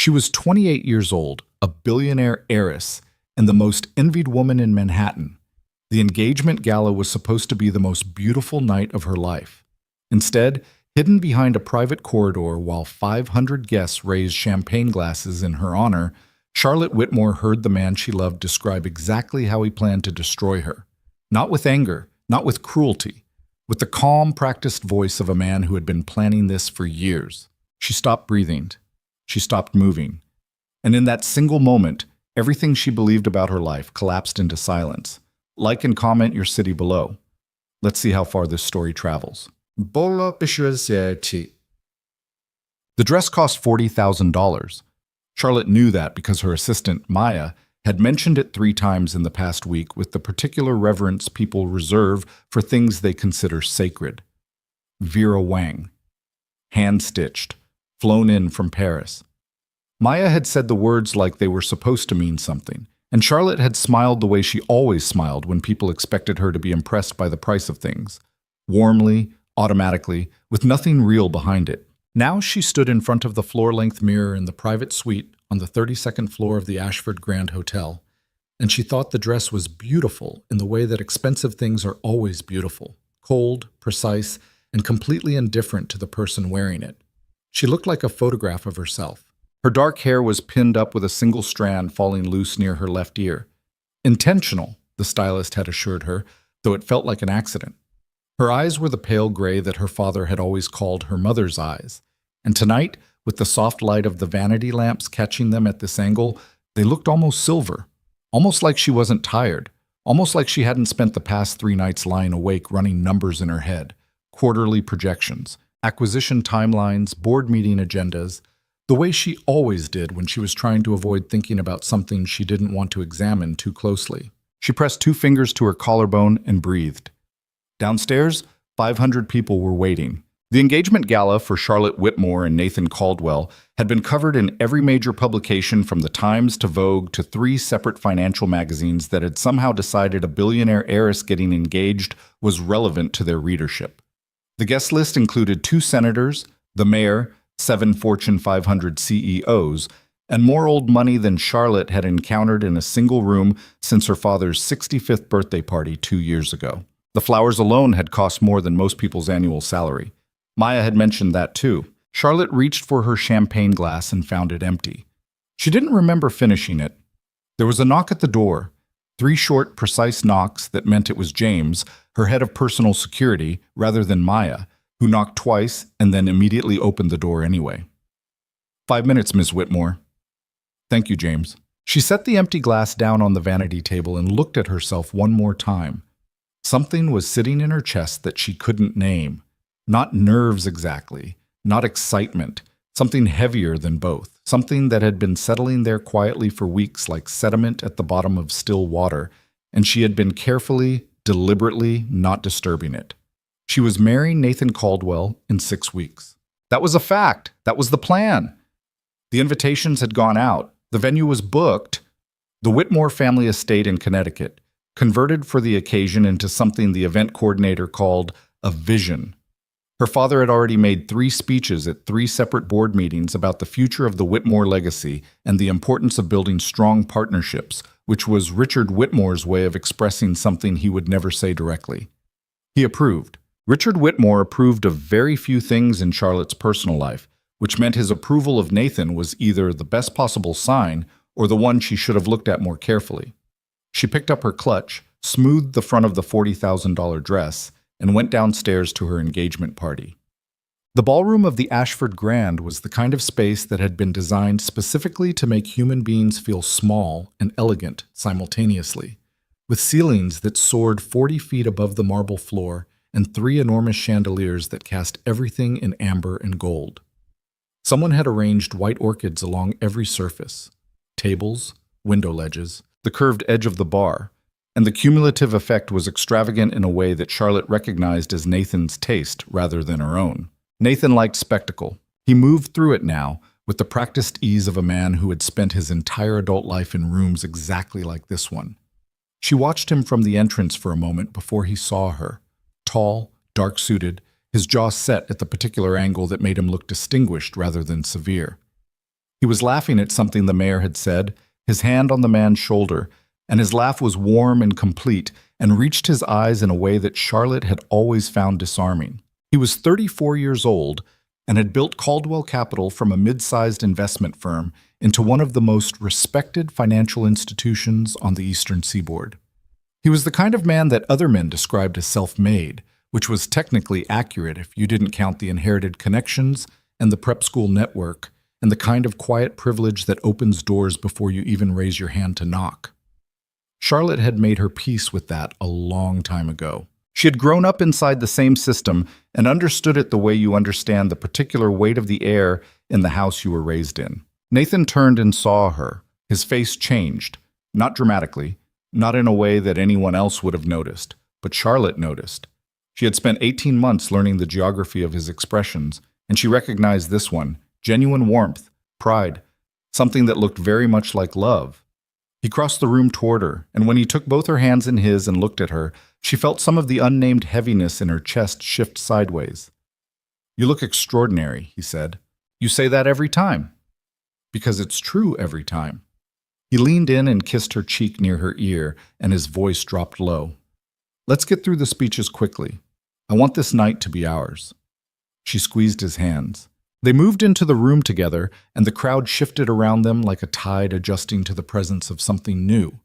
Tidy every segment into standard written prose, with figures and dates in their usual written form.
She was 28 years old, a billionaire heiress, and the most envied woman in Manhattan. The engagement gala was supposed to be the most beautiful night of her life. Instead, hidden behind a private corridor while 500 guests raised champagne glasses in her honor, Charlotte Whitmore heard the man she loved describe exactly how he planned to destroy her. Not with anger, not with cruelty, with the calm, practiced voice of a man who had been planning this for years. She stopped breathing. She stopped moving. And in that single moment, everything she believed about her life collapsed into silence. Like and comment your city below. Let's see how far this story travels. The dress cost $40,000. Charlotte knew that because her assistant, Maya, had mentioned it 3 times in the past week with the particular reverence people reserve for things they consider sacred. Vera Wang. Hand-stitched. Flown in from Paris. Maya had said the words like they were supposed to mean something, and Charlotte had smiled the way she always smiled when people expected her to be impressed by the price of things. Warmly, automatically, with nothing real behind it. Now she stood in front of the floor-length mirror in the private suite on the 32nd floor of the Ashford Grand Hotel, and she thought the dress was beautiful in the way that expensive things are always beautiful, cold, precise, and completely indifferent to the person wearing it. She looked like a photograph of herself. Her dark hair was pinned up with a single strand falling loose near her left ear. Intentional, the stylist had assured her, though it felt like an accident. Her eyes were the pale gray that her father had always called her mother's eyes, and tonight, with the soft light of the vanity lamps catching them at this angle, they looked almost silver, almost like she wasn't tired, almost like she hadn't spent the past 3 nights lying awake running numbers in her head, quarterly projections, acquisition timelines, board meeting agendas, the way she always did when she was trying to avoid thinking about something she didn't want to examine too closely. She pressed 2 fingers to her collarbone and breathed. Downstairs, 500 people were waiting. The engagement gala for Charlotte Whitmore and Nathan Caldwell had been covered in every major publication from the Times to Vogue to 3 separate financial magazines that had somehow decided a billionaire heiress getting engaged was relevant to their readership. The guest list included 2 senators, the mayor, 7 Fortune 500 CEOs, and more old money than Charlotte had encountered in a single room since her father's 65th birthday party 2 years ago. The flowers alone had cost more than most people's annual salary. Maya had mentioned that too. Charlotte reached for her champagne glass and found it empty. She didn't remember finishing it. There was a knock at the door. 3 short, precise knocks that meant it was James, her head of personal security, rather than Maya, who knocked twice and then immediately opened the door anyway. 5 minutes, Ms. Whitmore. Thank you, James. She set the empty glass down on the vanity table and looked at herself one more time. Something was sitting in her chest that she couldn't name. Not nerves exactly, not excitement, something heavier than both, something that had been settling there quietly for weeks like sediment at the bottom of still water, and she had been carefully, deliberately not disturbing it. She was marrying Nathan Caldwell in 6 weeks. That was a fact. That was the plan. The invitations had gone out. The venue was booked. The Whitmore family estate in Connecticut, converted for the occasion into something the event coordinator called a vision. Her father had already made 3 speeches at 3 separate board meetings about the future of the Whitmore legacy and the importance of building strong partnerships, which was Richard Whitmore's way of expressing something he would never say directly. He approved. Richard Whitmore approved of very few things in Charlotte's personal life, which meant his approval of Nathan was either the best possible sign or the one she should have looked at more carefully. She picked up her clutch, smoothed the front of the $40,000 dress, and went downstairs to her engagement party. The ballroom of the Ashford Grand was the kind of space that had been designed specifically to make human beings feel small and elegant simultaneously, with ceilings that soared 40 feet above the marble floor and 3 enormous chandeliers that cast everything in amber and gold. Someone had arranged white orchids along every surface, tables, window ledges, the curved edge of the bar, and the cumulative effect was extravagant in a way that Charlotte recognized as Nathan's taste rather than her own. Nathan liked spectacle. He moved through it now with the practiced ease of a man who had spent his entire adult life in rooms exactly like this one. She watched him from the entrance for a moment before he saw her. Tall, dark-suited, his jaw set at the particular angle that made him look distinguished rather than severe. He was laughing at something the mayor had said, his hand on the man's shoulder, and his laugh was warm and complete and reached his eyes in a way that Charlotte had always found disarming. He was 34 years old and had built Caldwell Capital from a mid-sized investment firm into one of the most respected financial institutions on the Eastern Seaboard. He was the kind of man that other men described as self-made, which was technically accurate if you didn't count the inherited connections and the prep school network and the kind of quiet privilege that opens doors before you even raise your hand to knock. Charlotte had made her peace with that a long time ago. She had grown up inside the same system and understood it the way you understand the particular weight of the air in the house you were raised in. Nathan turned and saw her. His face changed, not dramatically, not in a way that anyone else would have noticed, but Charlotte noticed. She had spent 18 months learning the geography of his expressions, and she recognized this one, genuine warmth, pride, something that looked very much like love. He crossed the room toward her, and when he took both her hands in his and looked at her, she felt some of the unnamed heaviness in her chest shift sideways. "You look extraordinary," he said. "You say that every time." "Because it's true every time." He leaned in and kissed her cheek near her ear, and his voice dropped low. "Let's get through the speeches quickly. I want this night to be ours." She squeezed his hands. They moved into the room together, and the crowd shifted around them like a tide adjusting to the presence of something new.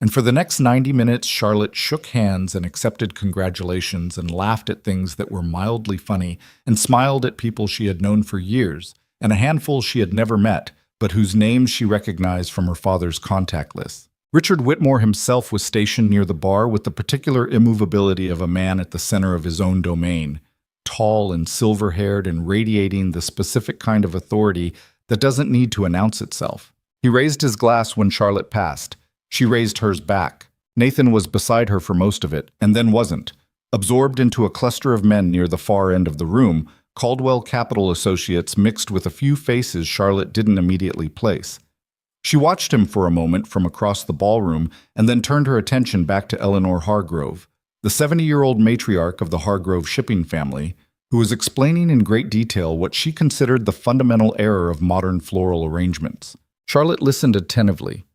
And for the next 90 minutes, Charlotte shook hands and accepted congratulations and laughed at things that were mildly funny and smiled at people she had known for years and a handful she had never met, but whose names she recognized from her father's contact list. Richard Whitmore himself was stationed near the bar with the particular immovability of a man at the center of his own domain, tall and silver-haired and radiating the specific kind of authority that doesn't need to announce itself. He raised his glass when Charlotte passed. She raised hers back. Nathan was beside her for most of it, and then wasn't. Absorbed into a cluster of men near the far end of the room, Caldwell Capital associates mixed with a few faces Charlotte didn't immediately place. She watched him for a moment from across the ballroom and then turned her attention back to Eleanor Hargrove, the 70-year-old matriarch of the Hargrove shipping family, who was explaining in great detail what she considered the fundamental error of modern floral arrangements. Charlotte listened attentively.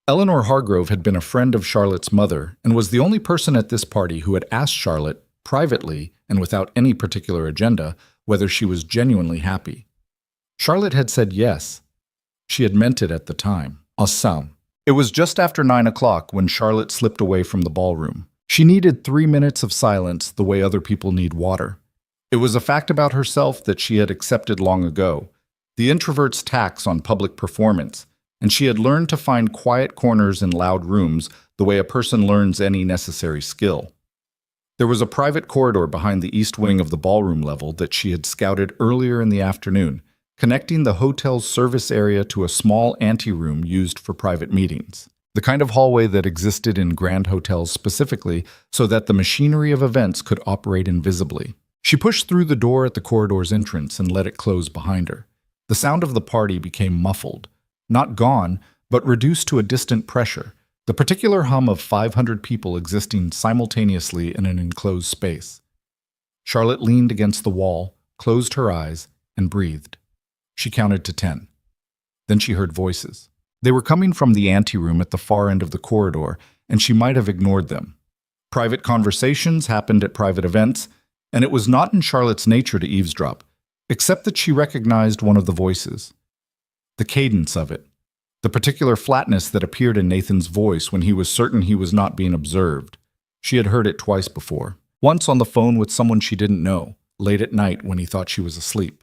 Eleanor Hargrove had been a friend of Charlotte's mother and was the only person at this party who had asked Charlotte, privately and without any particular agenda, whether she was genuinely happy. Charlotte had said yes. She had meant it at the time. Ensemble. It was just after 9 o'clock when Charlotte slipped away from the ballroom. She needed 3 minutes of silence the way other people need water. It was a fact about herself that she had accepted long ago, the introvert's tax on public performance, and she had learned to find quiet corners in loud rooms the way a person learns any necessary skill. There was a private corridor behind the east wing of the ballroom level that she had scouted earlier in the afternoon, connecting the hotel's service area to a small anteroom used for private meetings, the kind of hallway that existed in grand hotels specifically so that the machinery of events could operate invisibly. She pushed through the door at the corridor's entrance and let it close behind her. The sound of the party became muffled, not gone, but reduced to a distant pressure, the particular hum of 500 people existing simultaneously in an enclosed space. Charlotte leaned against the wall, closed her eyes, and breathed. She counted to 10. Then she heard voices. They were coming from the anteroom at the far end of the corridor, and she might have ignored them. Private conversations happened at private events, and it was not in Charlotte's nature to eavesdrop, except that she recognized one of the voices. The cadence of it, the particular flatness that appeared in Nathan's voice when he was certain he was not being observed. She had heard it twice before. Once on the phone with someone she didn't know, late at night when he thought she was asleep.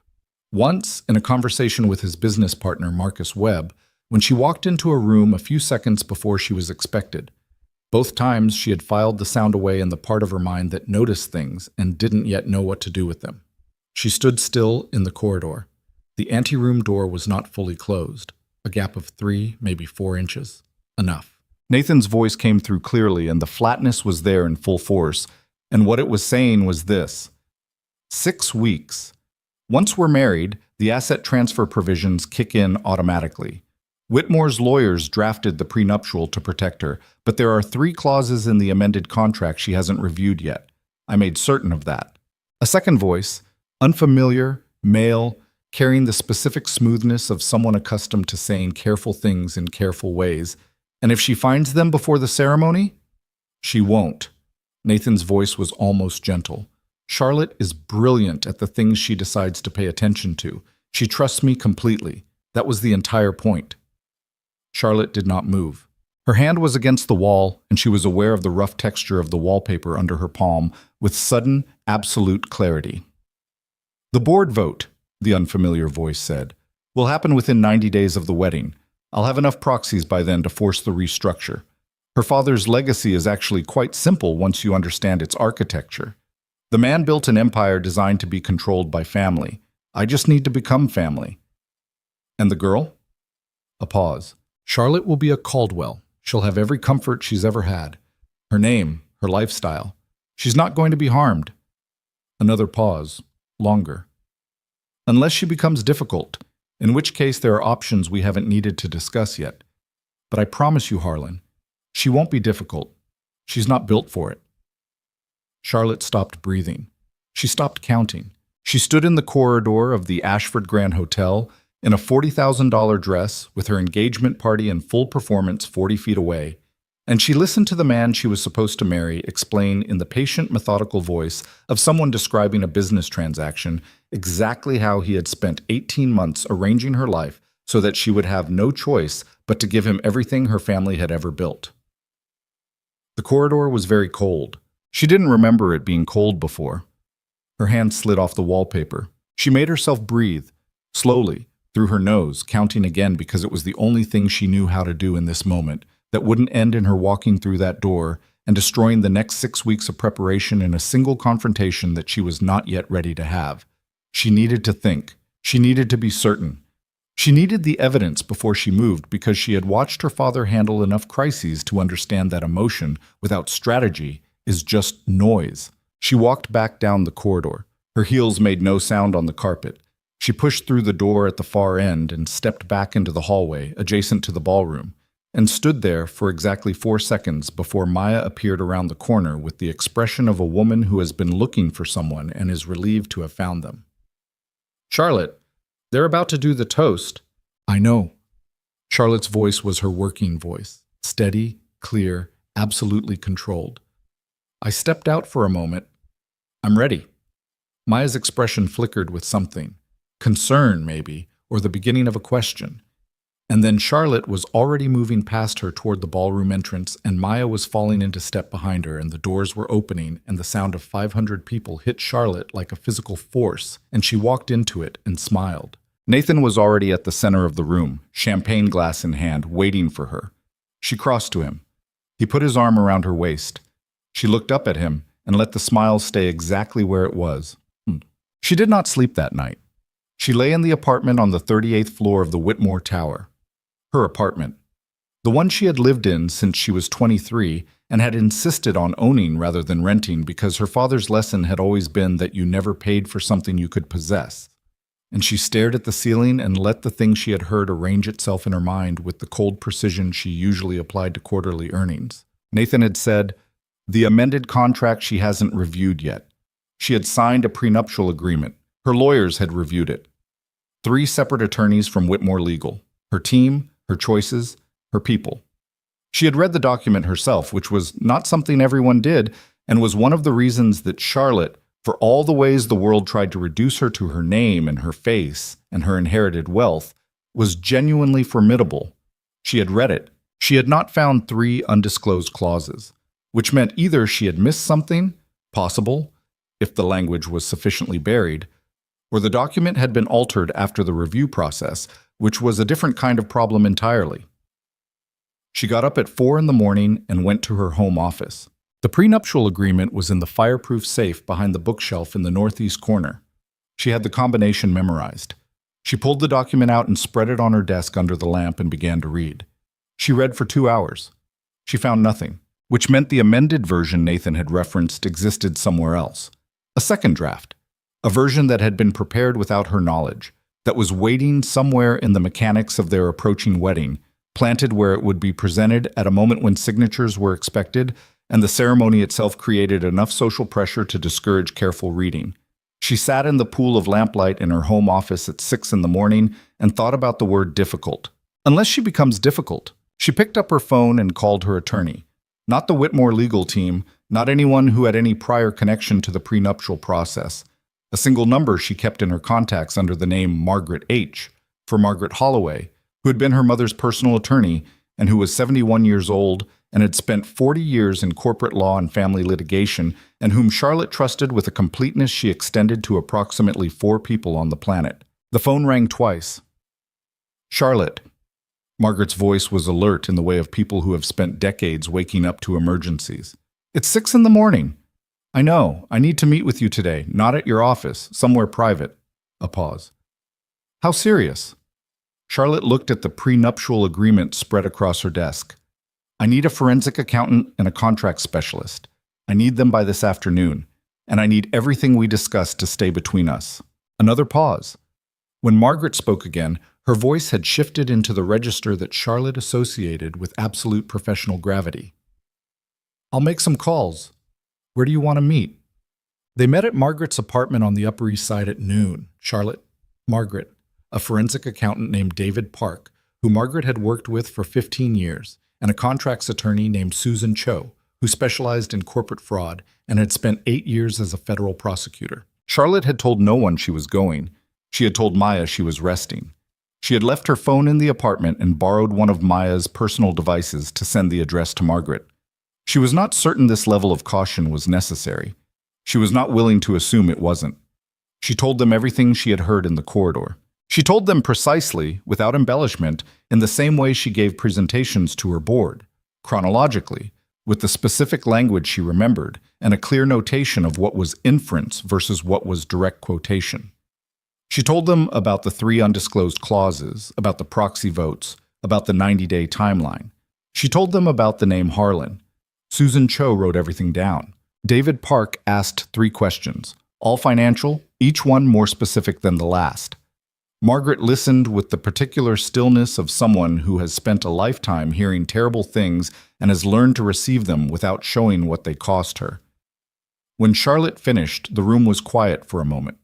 Once in a conversation with his business partner, Marcus Webb, when she walked into a room a few seconds before she was expected. Both times she had filed the sound away in the part of her mind that noticed things and didn't yet know what to do with them. She stood still in the corridor. The anteroom door was not fully closed, a gap of 3, maybe 4 inches. Enough. Nathan's voice came through clearly, and the flatness was there in full force, and what it was saying was this: 6 weeks. Once we're married, the asset transfer provisions kick in automatically. Whitmore's lawyers drafted the prenuptial to protect her, but there are 3 clauses in the amended contract she hasn't reviewed yet. I made certain of that. A second voice, unfamiliar, male, carrying the specific smoothness of someone accustomed to saying careful things in careful ways. And if she finds them before the ceremony, she won't. Nathan's voice was almost gentle. Charlotte is brilliant at the things she decides to pay attention to. She trusts me completely. That was the entire point. Charlotte did not move. Her hand was against the wall, and she was aware of the rough texture of the wallpaper under her palm with sudden, absolute clarity. "The board vote," the unfamiliar voice said, "will happen within 90 days of the wedding. I'll have enough proxies by then to force the restructure. Her father's legacy is actually quite simple once you understand its architecture. The man built an empire designed to be controlled by family. I just need to become family." "And the girl?" A pause. "Charlotte will be a Caldwell. She'll have every comfort she's ever had. Her name, her lifestyle. She's not going to be harmed." Another pause. Longer. "Unless she becomes difficult, in which case there are options we haven't needed to discuss yet. But I promise you, Harlan, she won't be difficult. She's not built for it." Charlotte stopped breathing. She stopped counting. She stood in the corridor of the Ashford Grand Hotel in a $40,000 dress with her engagement party in full performance 40 feet away, and she listened to the man she was supposed to marry explain in the patient, methodical voice of someone describing a business transaction exactly how he had spent 18 months arranging her life so that she would have no choice but to give him everything her family had ever built. The corridor was very cold. She didn't remember it being cold before. Her hand slid off the wallpaper. She made herself breathe, slowly, through her nose, counting again because it was the only thing she knew how to do in this moment that wouldn't end in her walking through that door and destroying the next 6 weeks of preparation in a single confrontation that she was not yet ready to have. She needed to think. She needed to be certain. She needed the evidence before she moved because she had watched her father handle enough crises to understand that emotion without strategy is just noise. She walked back down the corridor. Her heels made no sound on the carpet. She pushed through the door at the far end and stepped back into the hallway, adjacent to the ballroom, and stood there for exactly 4 seconds before Maya appeared around the corner with the expression of a woman who has been looking for someone and is relieved to have found them. "Charlotte, they're about to do the toast." "I know." Charlotte's voice was her working voice, steady, clear, absolutely controlled. "I stepped out for a moment. I'm ready." Maya's expression flickered with something. Concern, maybe, or the beginning of a question. And then Charlotte was already moving past her toward the ballroom entrance, and Maya was falling into step behind her, and the doors were opening, and the sound of 500 people hit Charlotte like a physical force, and she walked into it and smiled. Nathan was already at the center of the room, champagne glass in hand, waiting for her. She crossed to him. He put his arm around her waist. She looked up at him and let the smile stay exactly where it was. She did not sleep that night. She lay in the apartment on the 38th floor of the Whitmore Tower. Her apartment. The one she had lived in since she was 23 and had insisted on owning rather than renting because her father's lesson had always been that you never paid for something you could possess. And she stared at the ceiling and let the thing she had heard arrange itself in her mind with the cold precision she usually applied to quarterly earnings. Nathan had said, "The amended contract she hasn't reviewed yet." She had signed a prenuptial agreement. Her lawyers had reviewed it. 3 separate attorneys from Whitmore Legal. Her team, her choices, her people. She had read the document herself, which was not something everyone did, and was one of the reasons that Charlotte, for all the ways the world tried to reduce her to her name and her face and her inherited wealth, was genuinely formidable. She had read it. She had not found 3 undisclosed clauses, which meant either she had missed something, possible, if the language was sufficiently buried, or the document had been altered after the review process, which was a different kind of problem entirely. She got up at 4 in the morning and went to her home office. The prenuptial agreement was in the fireproof safe behind the bookshelf in the northeast corner. She had the combination memorized. She pulled the document out and spread it on her desk under the lamp and began to read. She read for 2 hours. She found nothing, which meant the amended version Nathan had referenced existed somewhere else. A second draft. A version that had been prepared without her knowledge, that was waiting somewhere in the mechanics of their approaching wedding, planted where it would be presented at a moment when signatures were expected, and the ceremony itself created enough social pressure to discourage careful reading. She sat in the pool of lamplight in her home office at 6 in the morning and thought about the word difficult. Unless she becomes difficult. She picked up her phone and called her attorney. Not the Whitmore legal team, not anyone who had any prior connection to the prenuptial process. A single number she kept in her contacts under the name Margaret H. for Margaret Holloway, who had been her mother's personal attorney and who was 71 years old and had spent 40 years in corporate law and family litigation, and whom Charlotte trusted with a completeness she extended to approximately 4 people on the planet. The phone rang twice. Charlotte. Margaret's voice was alert in the way of people who have spent decades waking up to emergencies. It's 6 in the morning. I know. I need to meet with you today, not at your office, somewhere private. A pause. How serious? Charlotte looked at the prenuptial agreement spread across her desk. I need a forensic accountant and a contract specialist. I need them by this afternoon, and I need everything we discussed to stay between us. Another pause. When Margaret spoke again, her voice had shifted into the register that Charlotte associated with absolute professional gravity. I'll make some calls. Where do you want to meet? They met at Margaret's apartment on the Upper East Side at noon. Charlotte, Margaret, a forensic accountant named David Park, who Margaret had worked with for 15 years, and a contracts attorney named Susan Cho, who specialized in corporate fraud and had spent 8 years as a federal prosecutor. Charlotte had told no one she was going. She had told Maya she was resting. She had left her phone in the apartment and borrowed one of Maya's personal devices to send the address to Margaret. She was not certain this level of caution was necessary. She was not willing to assume it wasn't. She told them everything she had heard in the corridor. She told them precisely, without embellishment, in the same way she gave presentations to her board, chronologically, with the specific language she remembered, and a clear notation of what was inference versus what was direct quotation. She told them about the 3 undisclosed clauses, about the proxy votes, about the 90-day timeline. She told them about the name Harlan. Susan Cho wrote everything down. David Park asked 3 questions, all financial, each one more specific than the last. Margaret listened with the particular stillness of someone who has spent a lifetime hearing terrible things and has learned to receive them without showing what they cost her. When Charlotte finished, the room was quiet for a moment.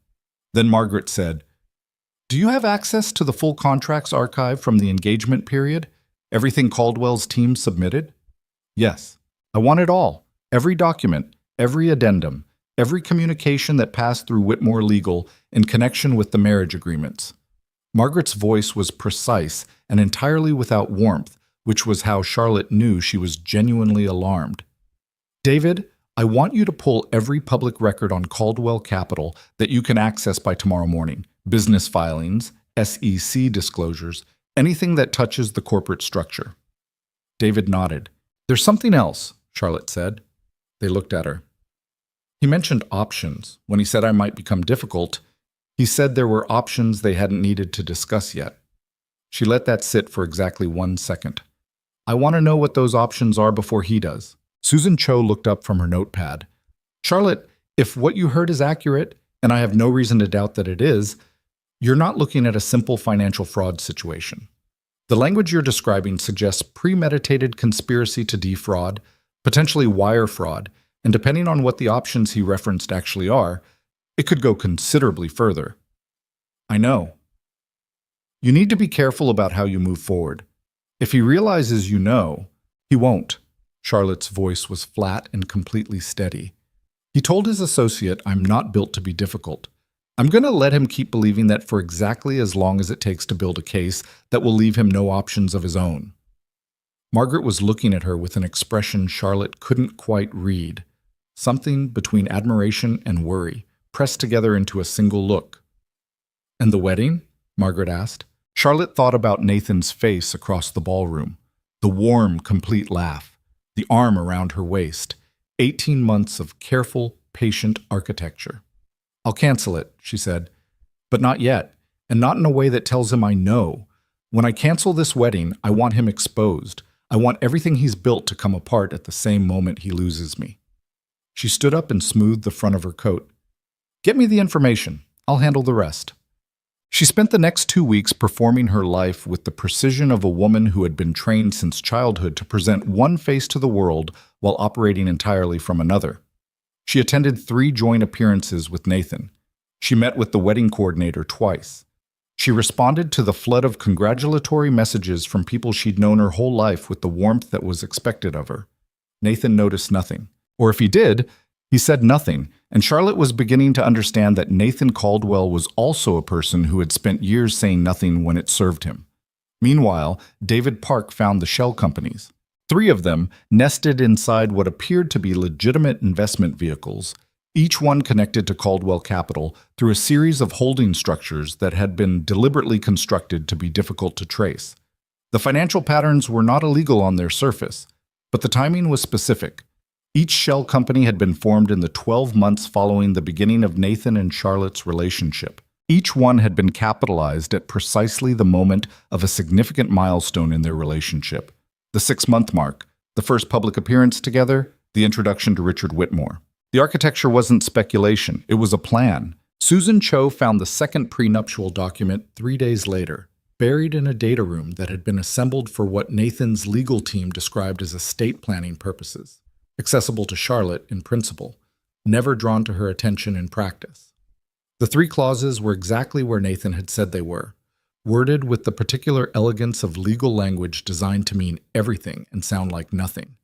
Then Margaret said, Do you have access to the full contracts archive from the engagement period? Everything Caldwell's team submitted? Yes. I want it all. Every document, every addendum, every communication that passed through Whitmore Legal in connection with the marriage agreements. Margaret's voice was precise and entirely without warmth, which was how Charlotte knew she was genuinely alarmed. David, I want you to pull every public record on Caldwell Capital that you can access by tomorrow morning. Business filings, SEC disclosures, anything that touches the corporate structure. David nodded. There's something else, Charlotte said. They looked at her. He mentioned options. When he said I might become difficult, he said there were options they hadn't needed to discuss yet. She let that sit for exactly 1 second. I want to know what those options are before he does. Susan Cho looked up from her notepad. Charlotte, if what you heard is accurate, and I have no reason to doubt that it is, you're not looking at a simple financial fraud situation. The language you're describing suggests premeditated conspiracy to defraud, potentially wire fraud, and depending on what the options he referenced actually are, it could go considerably further. I know. You need to be careful about how you move forward. If he realizes you know, he won't. Charlotte's voice was flat and completely steady. He told his associate, I'm not built to be difficult. I'm going to let him keep believing that for exactly as long as it takes to build a case that will leave him no options of his own. Margaret was looking at her with an expression Charlotte couldn't quite read. Something between admiration and worry, pressed together into a single look. And the wedding? Margaret asked. Charlotte thought about Nathan's face across the ballroom, the warm, complete laugh, the arm around her waist, 18 months of careful, patient architecture. I'll cancel it, she said, but not yet, and not in a way that tells him I know. When I cancel this wedding, I want him exposed. I want everything he's built to come apart at the same moment he loses me. She stood up and smoothed the front of her coat. Get me the information. I'll handle the rest. She spent the next 2 weeks performing her life with the precision of a woman who had been trained since childhood to present one face to the world while operating entirely from another. She attended 3 joint appearances with Nathan. She met with the wedding coordinator twice. She responded to the flood of congratulatory messages from people she'd known her whole life with the warmth that was expected of her. Nathan noticed nothing. Or if he did, he said nothing, and Charlotte was beginning to understand that Nathan Caldwell was also a person who had spent years saying nothing when it served him. Meanwhile, David Park found the shell companies. 3 of them nested inside what appeared to be legitimate investment vehicles, each one connected to Caldwell Capital through a series of holding structures that had been deliberately constructed to be difficult to trace. The financial patterns were not illegal on their surface, but the timing was specific. Each shell company had been formed in the 12 months following the beginning of Nathan and Charlotte's relationship. Each one had been capitalized at precisely the moment of a significant milestone in their relationship. The 6-month mark, the first public appearance together, the introduction to Richard Whitmore. The architecture wasn't speculation, it was a plan. Susan Cho found the second prenuptial document 3 days later, buried in a data room that had been assembled for what Nathan's legal team described as estate planning purposes, accessible to Charlotte in principle, never drawn to her attention in practice. The 3 clauses were exactly where Nathan had said they were, worded with the particular elegance of legal language designed to mean everything and sound like nothing.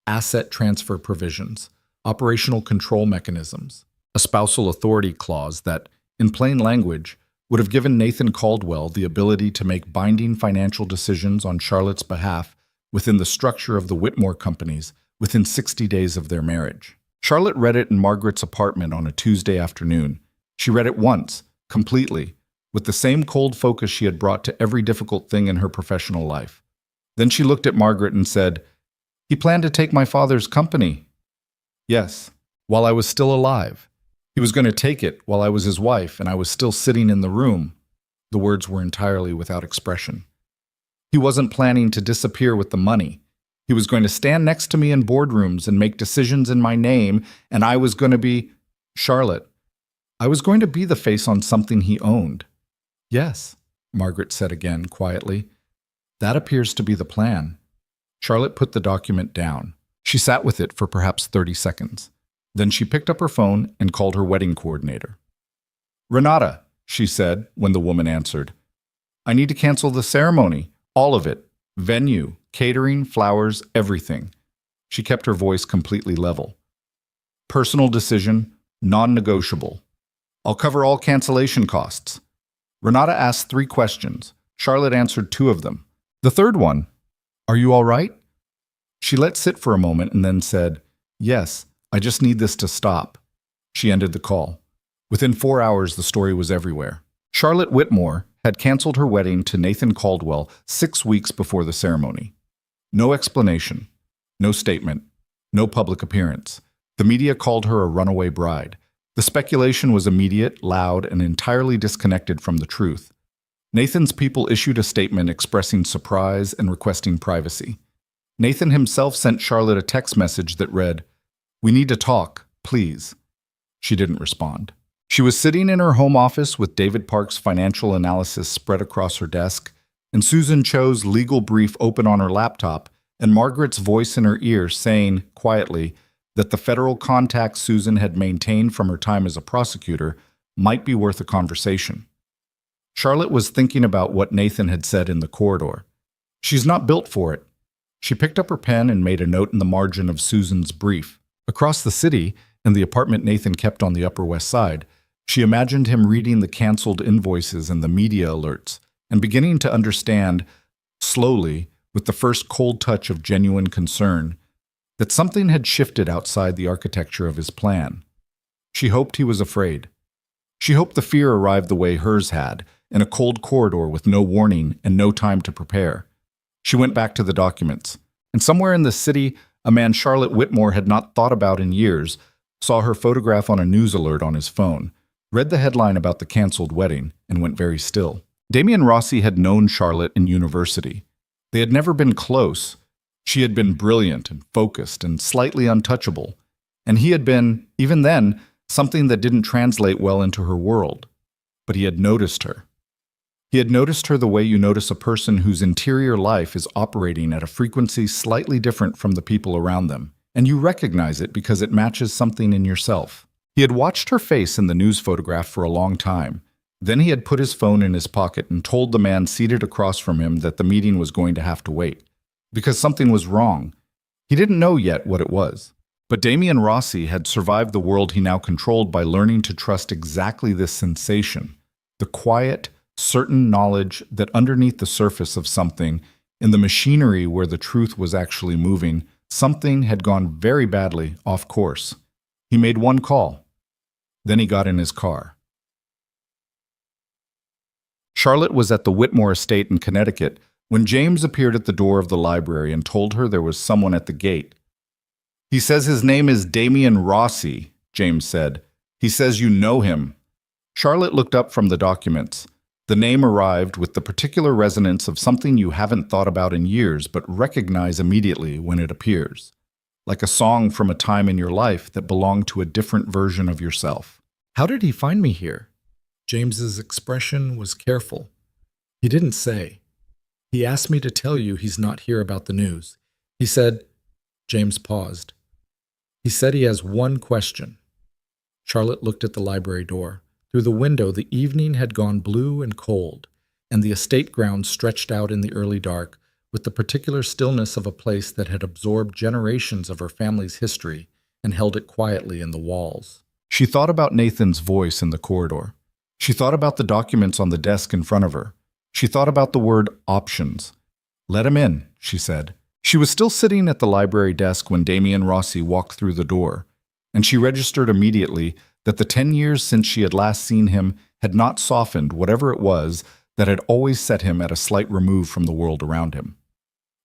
Asset transfer provisions, operational control mechanisms, a spousal authority clause that, in plain language, would have given Nathan Caldwell the ability to make binding financial decisions on Charlotte's behalf within the structure of the Whitmore companies within 60 days of their marriage. Charlotte read it in Margaret's apartment on a Tuesday afternoon. She read it once, completely, with the same cold focus she had brought to every difficult thing in her professional life. Then she looked at Margaret and said, "He planned to take my father's company." "Yes, while I was still alive. He was going to take it while I was his wife and I was still sitting in the room." The words were entirely without expression. "He wasn't planning to disappear with the money. He was going to stand next to me in boardrooms and make decisions in my name, and I was going to be Charlotte. I was going to be the face on something he owned." "Yes," Margaret said again, quietly. "That appears to be the plan." Charlotte put the document down. She sat with it for perhaps 30 seconds. Then she picked up her phone and called her wedding coordinator. "Renata," she said when the woman answered. "I need to cancel the ceremony, all of it. Venue, catering, flowers, everything." She kept her voice completely level. "Personal decision, non-negotiable. I'll cover all cancellation costs." Renata asked 3 questions. Charlotte answered 2 of them. The third one, "Are you all right?" She let sit for a moment and then said, "Yes, I just need this to stop." She ended the call. Within 4 hours, the story was everywhere. Charlotte Whitmore had canceled her wedding to Nathan Caldwell 6 weeks before the ceremony. No explanation, no statement, no public appearance. The media called her a runaway bride. The speculation was immediate, loud, and entirely disconnected from the truth. Nathan's people issued a statement expressing surprise and requesting privacy. Nathan himself sent Charlotte a text message that read, "We need to talk, please." She didn't respond. She was sitting in her home office with David Park's financial analysis spread across her desk, and Susan Cho's legal brief open on her laptop, and Margaret's voice in her ear saying, quietly, that the federal contacts Susan had maintained from her time as a prosecutor might be worth a conversation. Charlotte was thinking about what Nathan had said in the corridor. "She's not built for it." She picked up her pen and made a note in the margin of Susan's brief. Across the city, in the apartment Nathan kept on the Upper West Side, she imagined him reading the canceled invoices and the media alerts, and beginning to understand, slowly, with the first cold touch of genuine concern, that something had shifted outside the architecture of his plan. She hoped he was afraid. She hoped the fear arrived the way hers had, in a cold corridor with no warning and no time to prepare. She went back to the documents, and somewhere in the city, a man Charlotte Whitmore had not thought about in years saw her photograph on a news alert on his phone, read the headline about the canceled wedding, and went very still. Damian Rossi had known Charlotte in university. They had never been close. She had been brilliant and focused and slightly untouchable, and he had been, even then, something that didn't translate well into her world. But he had noticed her. He had noticed her the way you notice a person whose interior life is operating at a frequency slightly different from the people around them, and you recognize it because it matches something in yourself. He had watched her face in the news photograph for a long time. Then he had put his phone in his pocket and told the man seated across from him that the meeting was going to have to wait, because something was wrong. He didn't know yet what it was. But Damian Rossi had survived the world he now controlled by learning to trust exactly this sensation, the quiet, certain knowledge that underneath the surface of something, in the machinery where the truth was actually moving, something had gone very badly off course. He made one call. Then he got in his car. Charlotte was at the Whitmore estate in Connecticut when James appeared at the door of the library and told her there was someone at the gate. "He says his name is Damian Rossi," James said. "He says you know him." Charlotte looked up from the documents. The name arrived with the particular resonance of something you haven't thought about in years but recognize immediately when it appears, like a song from a time in your life that belonged to a different version of yourself. "How did he find me here?" James's expression was careful. "He didn't say. He asked me to tell you he's not here about the news. He said—" James paused. "He said he has one question." Charlotte looked at the library door. Through the window, the evening had gone blue and cold, and the estate grounds stretched out in the early dark, with the particular stillness of a place that had absorbed generations of her family's history and held it quietly in the walls. She thought about Nathan's voice in the corridor. She thought about the documents on the desk in front of her. She thought about the word options. "Let him in," she said. She was still sitting at the library desk when Damian Rossi walked through the door, and she registered immediately that the 10 years since she had last seen him had not softened whatever it was that had always set him at a slight remove from the world around him.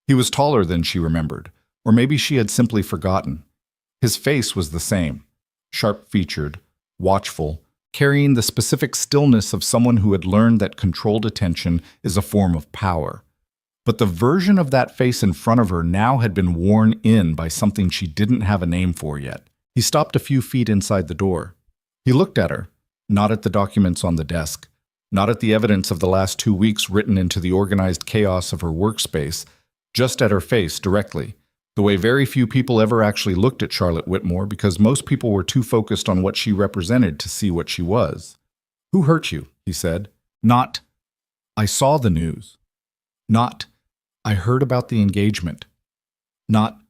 He was taller than she remembered, or maybe she had simply forgotten. His face was the same, sharp-featured, watchful, carrying the specific stillness of someone who had learned that controlled attention is a form of power. But the version of that face in front of her now had been worn in by something she didn't have a name for yet. He stopped a few feet inside the door. He looked at her, not at the documents on the desk, not at the evidence of the last 2 weeks written into the organized chaos of her workspace, just at her face directly, the way very few people ever actually looked at Charlotte Whitmore because most people were too focused on what she represented to see what she was. "Who hurt you?" he said. Not, "I saw the news." Not, "I heard about the engagement." Not,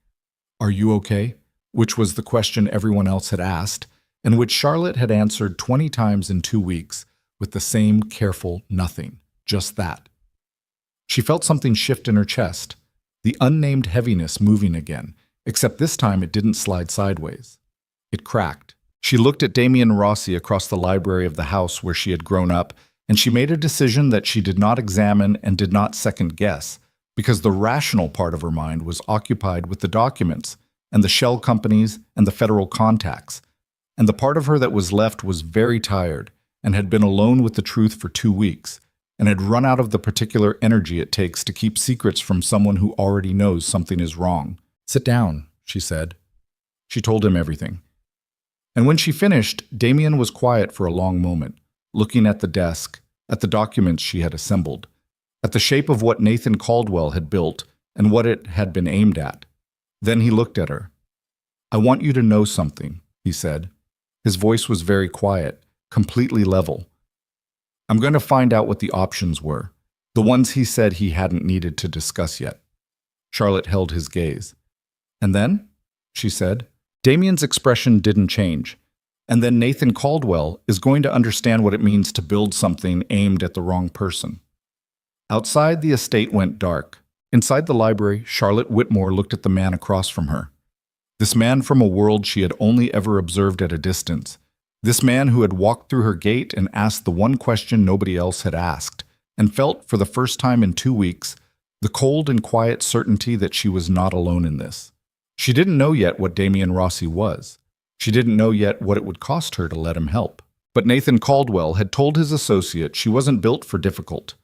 "Are you okay?" which was the question everyone else had asked, and which Charlotte had answered 20 times in 2 weeks with the same careful nothing, just that. She felt something shift in her chest, the unnamed heaviness moving again, except this time it didn't slide sideways. It cracked. She looked at Damian Rossi across the library of the house where she had grown up, and she made a decision that she did not examine and did not second-guess, because the rational part of her mind was occupied with the documents and the shell companies and the federal contacts, and the part of her that was left was very tired and had been alone with the truth for 2 weeks, and had run out of the particular energy it takes to keep secrets from someone who already knows something is wrong. "Sit down," she said. She told him everything. And when she finished, Damian was quiet for a long moment, looking at the desk, at the documents she had assembled, at the shape of what Nathan Caldwell had built and what it had been aimed at. Then he looked at her. "I want you to know something," he said. His voice was very quiet, completely level. "I'm going to find out what the options were, the ones he said he hadn't needed to discuss yet." Charlotte held his gaze. "And then?" she said. Damian's expression didn't change. "And then Nathan Caldwell is going to understand what it means to build something aimed at the wrong person." Outside, the estate went dark. Inside the library, Charlotte Whitmore looked at the man across from her. This man from a world she had only ever observed at a distance. This man who had walked through her gate and asked the one question nobody else had asked, and felt, for the first time in 2 weeks, the cold and quiet certainty that she was not alone in this. She didn't know yet what Damian Rossi was. She didn't know yet what it would cost her to let him help. But Nathan Caldwell had told his associate she wasn't built for difficult.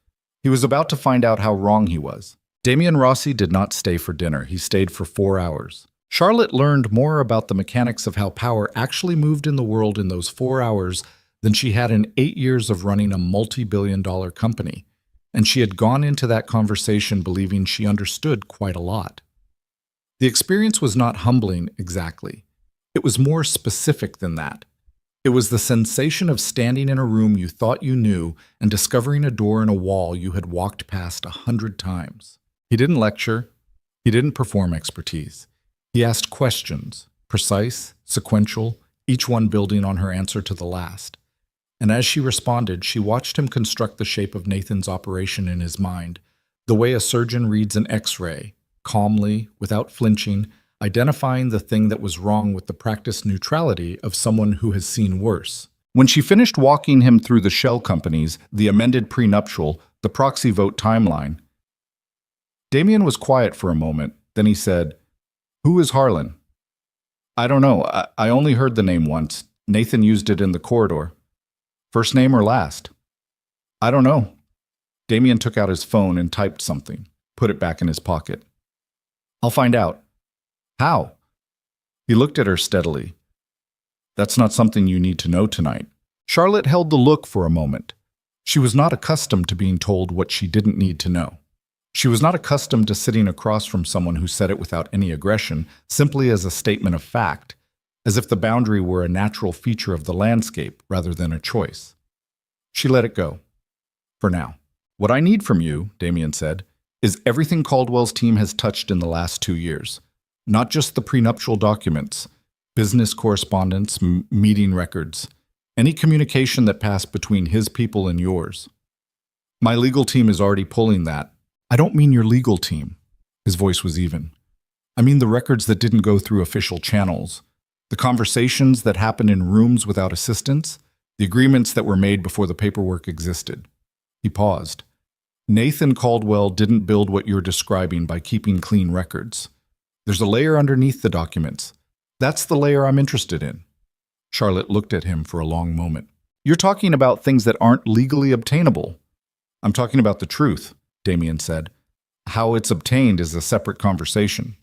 He was about to find out how wrong he was. Damian Rossi did not stay for dinner. He stayed for 4 hours. Charlotte learned more about the mechanics of how power actually moved in the world in those 4 hours than she had in 8 years of running a multi-billion-dollar company, and she had gone into that conversation believing she understood quite a lot. The experience was not humbling exactly. It was more specific than that. It was the sensation of standing in a room you thought you knew and discovering a door in a wall you had walked past 100 times. He didn't lecture. He didn't perform expertise. He asked questions, precise, sequential, each one building on her answer to the last. And as she responded, she watched him construct the shape of Nathan's operation in his mind, the way a surgeon reads an X-ray, calmly, without flinching, identifying the thing that was wrong with the practiced neutrality of someone who has seen worse. When she finished walking him through the shell companies, the amended prenuptial, the proxy vote timeline, Damien was quiet for a moment. Then he said, "Who is Harlan?" "I don't know. I only heard the name once. Nathan used it in the corridor." "First name or last?" "I don't know." Damien took out his phone and typed something, put it back in his pocket. "I'll find out." "How?" He looked at her steadily. "That's not something you need to know tonight." Charlotte held the look for a moment. She was not accustomed to being told what she didn't need to know. She was not accustomed to sitting across from someone who said it without any aggression, simply as a statement of fact, as if the boundary were a natural feature of the landscape rather than a choice. She let it go. For now. "What I need from you," Damien said, "is everything Caldwell's team has touched in the last 2 years. Not just the prenuptial documents, business correspondence, meeting records, any communication that passed between his people and yours. My legal team is already pulling that." "I don't mean your legal team." His voice was even. "I mean the records that didn't go through official channels, the conversations that happened in rooms without assistance, the agreements that were made before the paperwork existed." He paused. "Nathan Caldwell didn't build what you're describing by keeping clean records. There's a layer underneath the documents. That's the layer I'm interested in." Charlotte looked at him for a long moment. "You're talking about things that aren't legally obtainable." "I'm talking about the truth," Damien said. "How it's obtained is a separate conversation."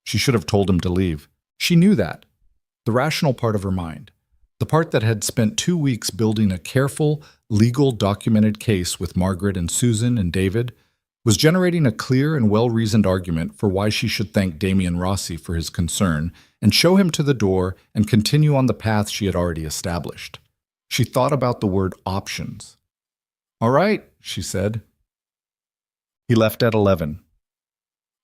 She should have told him to leave. She knew that. The rational part of her mind, the part that had spent 2 weeks building a careful, legal, documented case with Margaret and Susan and David, was generating a clear and well-reasoned argument for why she should thank Damien Rossi for his concern and show him to the door and continue on the path she had already established. She thought about the word options. "All right," she said. He left at 11.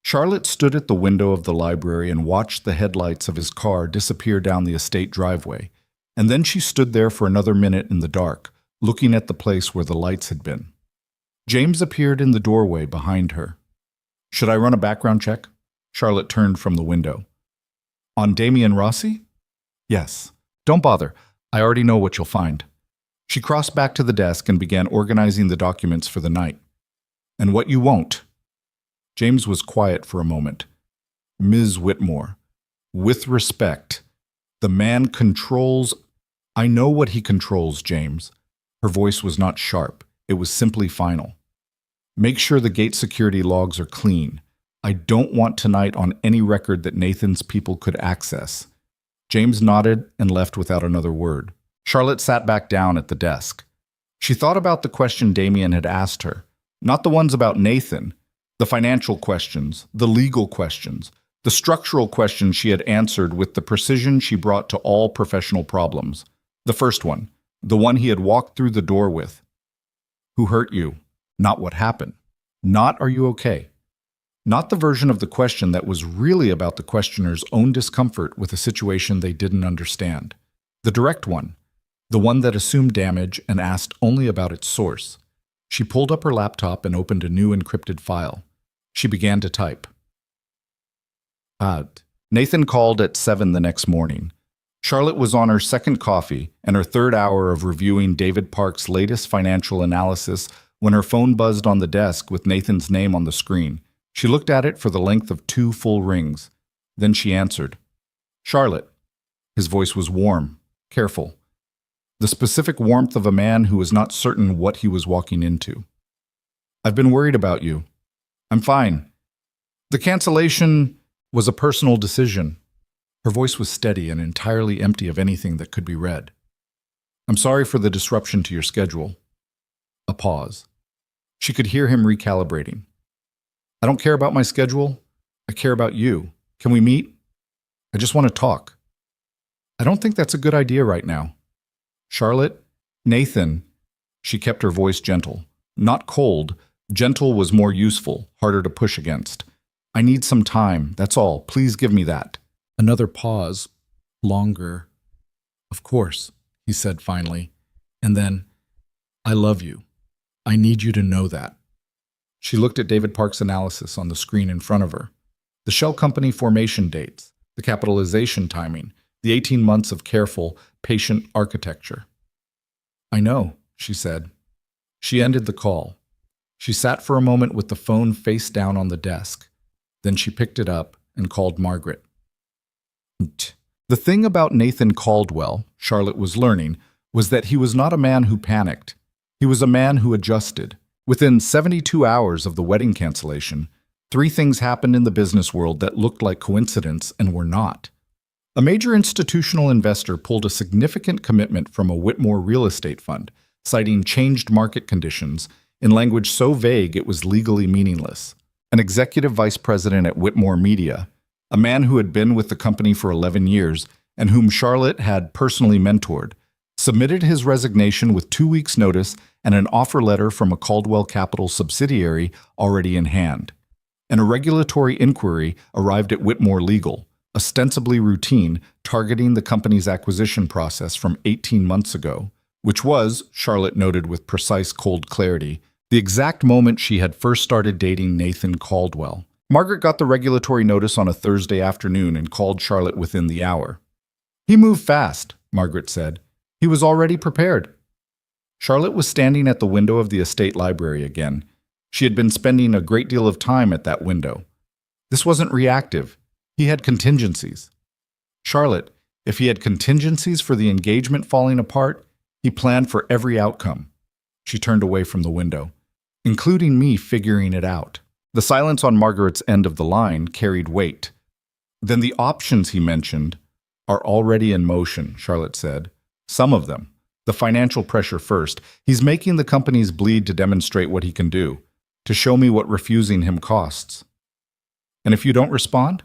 Charlotte stood at the window of the library and watched the headlights of his car disappear down the estate driveway, and then she stood there for another minute in the dark, looking at the place where the lights had been. James appeared in the doorway behind her. "Should I run a background check?" Charlotte turned from the window. "On Damien Rossi?" "Yes. Don't bother. I already know what you'll find." She crossed back to the desk and began organizing the documents for the night. "And what you won't." James was quiet for a moment. "Ms. Whitmore, with respect, the man controls—" "I know what he controls, James." Her voice was not sharp. It was simply final. "Make sure the gate security logs are clean. I don't want tonight on any record that Nathan's people could access." James nodded and left without another word. Charlotte sat back down at the desk. She thought about the question Damien had asked her. Not the ones about Nathan, the financial questions, the legal questions, the structural questions she had answered with the precision she brought to all professional problems. The first one, the one he had walked through the door with. Who hurt you? Not what happened. Not are you okay? Not the version of the question that was really about the questioner's own discomfort with a situation they didn't understand. The direct one, the one that assumed damage and asked only about its source. She pulled up her laptop and opened a new encrypted file. She began to type. Nathan called at 7 the next morning. Charlotte was on her second coffee and her third hour of reviewing David Park's latest financial analysis when her phone buzzed on the desk with Nathan's name on the screen. She looked at it for the length of 2 full rings. Then she answered. "Charlotte." His voice was warm, careful. The specific warmth of a man who was not certain what he was walking into. "I've been worried about you." "I'm fine." "The cancellation was a personal decision." Her voice was steady and entirely empty of anything that could be read. "I'm sorry for the disruption to your schedule." A pause. She could hear him recalibrating. "I don't care about my schedule. I care about you. Can we meet? I just want to talk." "I don't think that's a good idea right now." Charlotte? Nathan. She kept her voice gentle. Not cold. Gentle was more useful, harder to push against. I need some time, that's all. Please give me that. Another pause. Longer. Of course, he said finally. And then, I love you. I need you to know that. She looked at David Park's analysis on the screen in front of her. The shell company formation dates, the capitalization timing, the 18 months of careful, patient architecture. I know, she said. She ended the call. She sat for a moment with the phone face down on the desk. Then she picked it up and called Margaret. The thing about Nathan Caldwell, Charlotte was learning, was that he was not a man who panicked. He was a man who adjusted. Within 72 hours of the wedding cancellation, 3 things happened in the business world that looked like coincidence and were not. A major institutional investor pulled a significant commitment from a Whitmore real estate fund, citing changed market conditions in language so vague it was legally meaningless. An executive vice president at Whitmore Media, a man who had been with the company for 11 years and whom Charlotte had personally mentored, submitted his resignation with 2 weeks' notice and an offer letter from a Caldwell Capital subsidiary already in hand. And a regulatory inquiry arrived at Whitmore Legal, ostensibly routine, targeting the company's acquisition process from 18 months ago, which was, Charlotte noted with precise cold clarity, the exact moment she had first started dating Nathan Caldwell. Margaret got the regulatory notice on a Thursday afternoon and called Charlotte within the hour. He moved fast, Margaret said. He was already prepared. Charlotte was standing at the window of the estate library again. She had been spending a great deal of time at that window. This wasn't reactive. He had contingencies. Charlotte, if he had contingencies for the engagement falling apart, he planned for every outcome. She turned away from the window, including me figuring it out. The silence on Margaret's end of the line carried weight. Then the options he mentioned are already in motion, Charlotte said. Some of them. The financial pressure first. He's making the companies bleed to demonstrate what he can do, to show me what refusing him costs. And if you don't respond?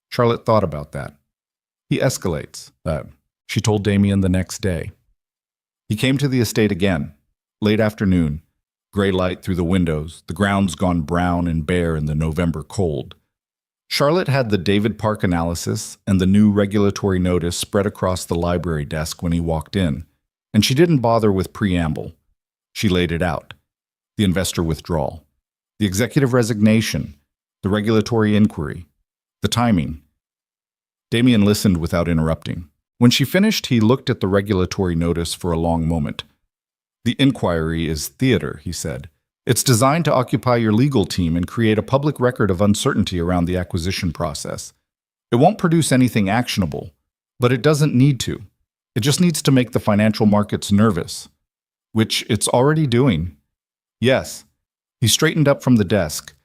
Charlotte thought about that. He escalates, she told Damien the next day. He came to the estate again, late afternoon, gray light through the windows, the grounds gone brown and bare in the November cold. Charlotte had the David Park analysis and the new regulatory notice spread across the library desk when he walked in, and she didn't bother with preamble. She laid it out. The investor withdrawal, the executive resignation, the regulatory inquiry, the timing. Damien listened without interrupting. When she finished, he looked at the regulatory notice for a long moment. The inquiry is theater, he said. It's designed to occupy your legal team and create a public record of uncertainty around the acquisition process. It won't produce anything actionable, but it doesn't need to. It just needs to make the financial markets nervous, which it's already doing. Yes. He straightened up from the desk.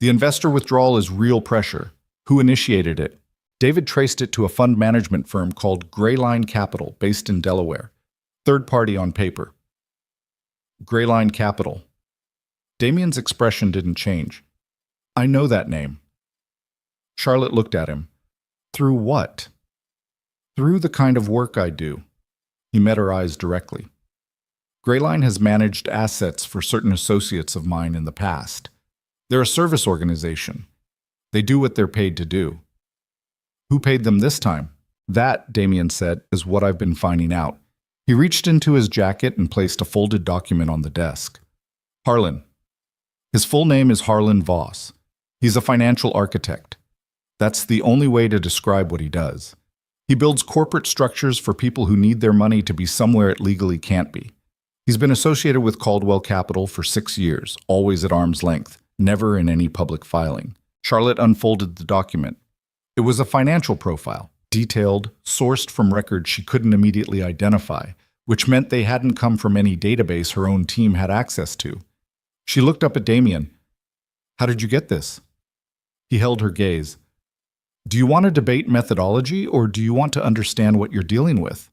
The investor withdrawal is real pressure. Who initiated it? David traced it to a fund management firm called Grayline Capital, based in Delaware. Third party on paper. Grayline Capital. Damien's expression didn't change. I know that name. Charlotte looked at him. Through what? Through the kind of work I do. He met her eyes directly. Grayline has managed assets for certain associates of mine in the past. They're a service organization. They do what they're paid to do. Who paid them this time? That, Damien said, is what I've been finding out. He reached into his jacket and placed a folded document on the desk. Harlan. His full name is Harlan Voss. He's a financial architect. That's the only way to describe what he does. He builds corporate structures for people who need their money to be somewhere it legally can't be. He's been associated with Caldwell Capital for 6 years, always at arm's length, never in any public filing. Charlotte unfolded the document. It was a financial profile, detailed, sourced from records she couldn't immediately identify, which meant they hadn't come from any database her own team had access to. She looked up at Damien. How did you get this? He held her gaze. Do you want to debate methodology, or do you want to understand what you're dealing with?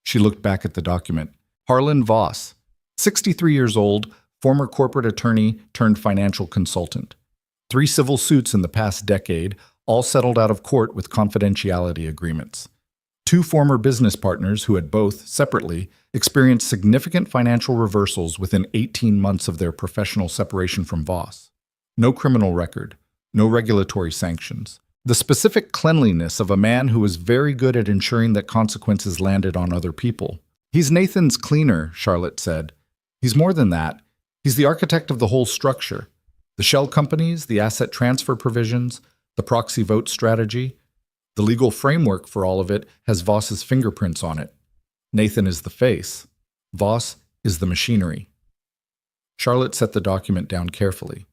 She looked back at the document. Harlan Voss, 63 years old, former corporate attorney turned financial consultant. 3 civil suits in the past decade, all settled out of court with confidentiality agreements. Two former business partners who had both, separately, experienced significant financial reversals within 18 months of their professional separation from Voss. No criminal record, no regulatory sanctions. The specific cleanliness of a man who was very good at ensuring that consequences landed on other people. He's Nathan's cleaner, Charlotte said. He's more than that. He's the architect of the whole structure. The shell companies, the asset transfer provisions, the proxy vote strategy. The legal framework for all of it has Voss's fingerprints on it. Nathan is the face. Voss is the machinery. Charlotte set the document down carefully.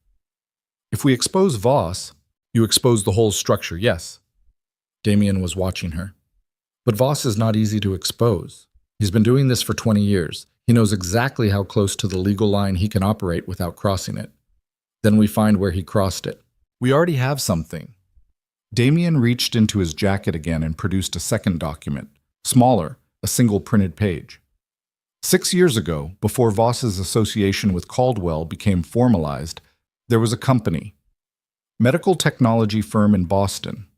If we expose Voss, you expose the whole structure, yes. Damien was watching her. But Voss is not easy to expose. He's been doing this for 20 years. He knows exactly how close to the legal line he can operate without crossing it. Then we find where he crossed it. We already have something. Damien reached into his jacket again and produced a second document, smaller, a single printed page. 6 years ago, before Voss's association with Caldwell became formalized, there was a company, medical technology firm in Boston.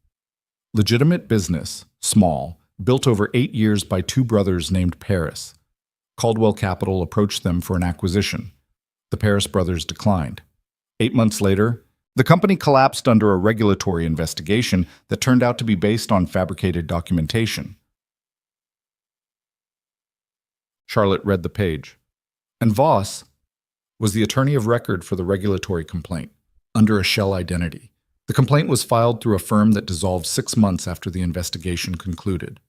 Legitimate business, small, built over 8 years by two brothers named Paris. Caldwell Capital approached them for an acquisition. The Paris brothers declined. 8 months later, the company collapsed under a regulatory investigation that turned out to be based on fabricated documentation. Charlotte read the page. And Voss was the attorney of record for the regulatory complaint, under a shell identity. The complaint was filed through a firm that dissolved 6 months after the investigation concluded.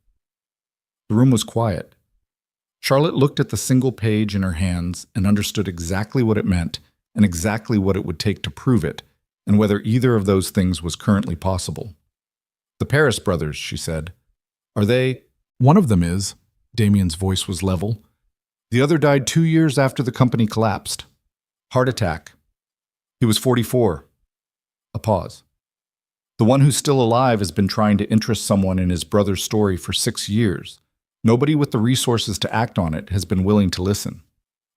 The room was quiet. Charlotte looked at the single page in her hands and understood exactly what it meant and exactly what it would take to prove it, and whether either of those things was currently possible. The Paris brothers, she said. Are they? One of them is. Damien's voice was level. The other died 2 years after the company collapsed. Heart attack. He was 44. A pause. The one who's still alive has been trying to interest someone in his brother's story for 6 years. Nobody with the resources to act on it has been willing to listen.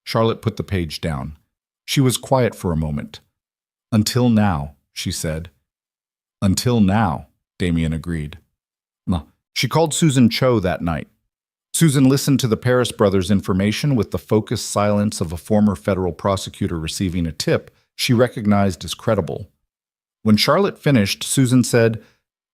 Charlotte put the page down. She was quiet for a moment. Until now, she said. Until now, Damien agreed. She called Susan Cho that night. Susan listened to the Paris brothers' information with the focused silence of a former federal prosecutor receiving a tip she recognized as credible. When Charlotte finished, Susan said,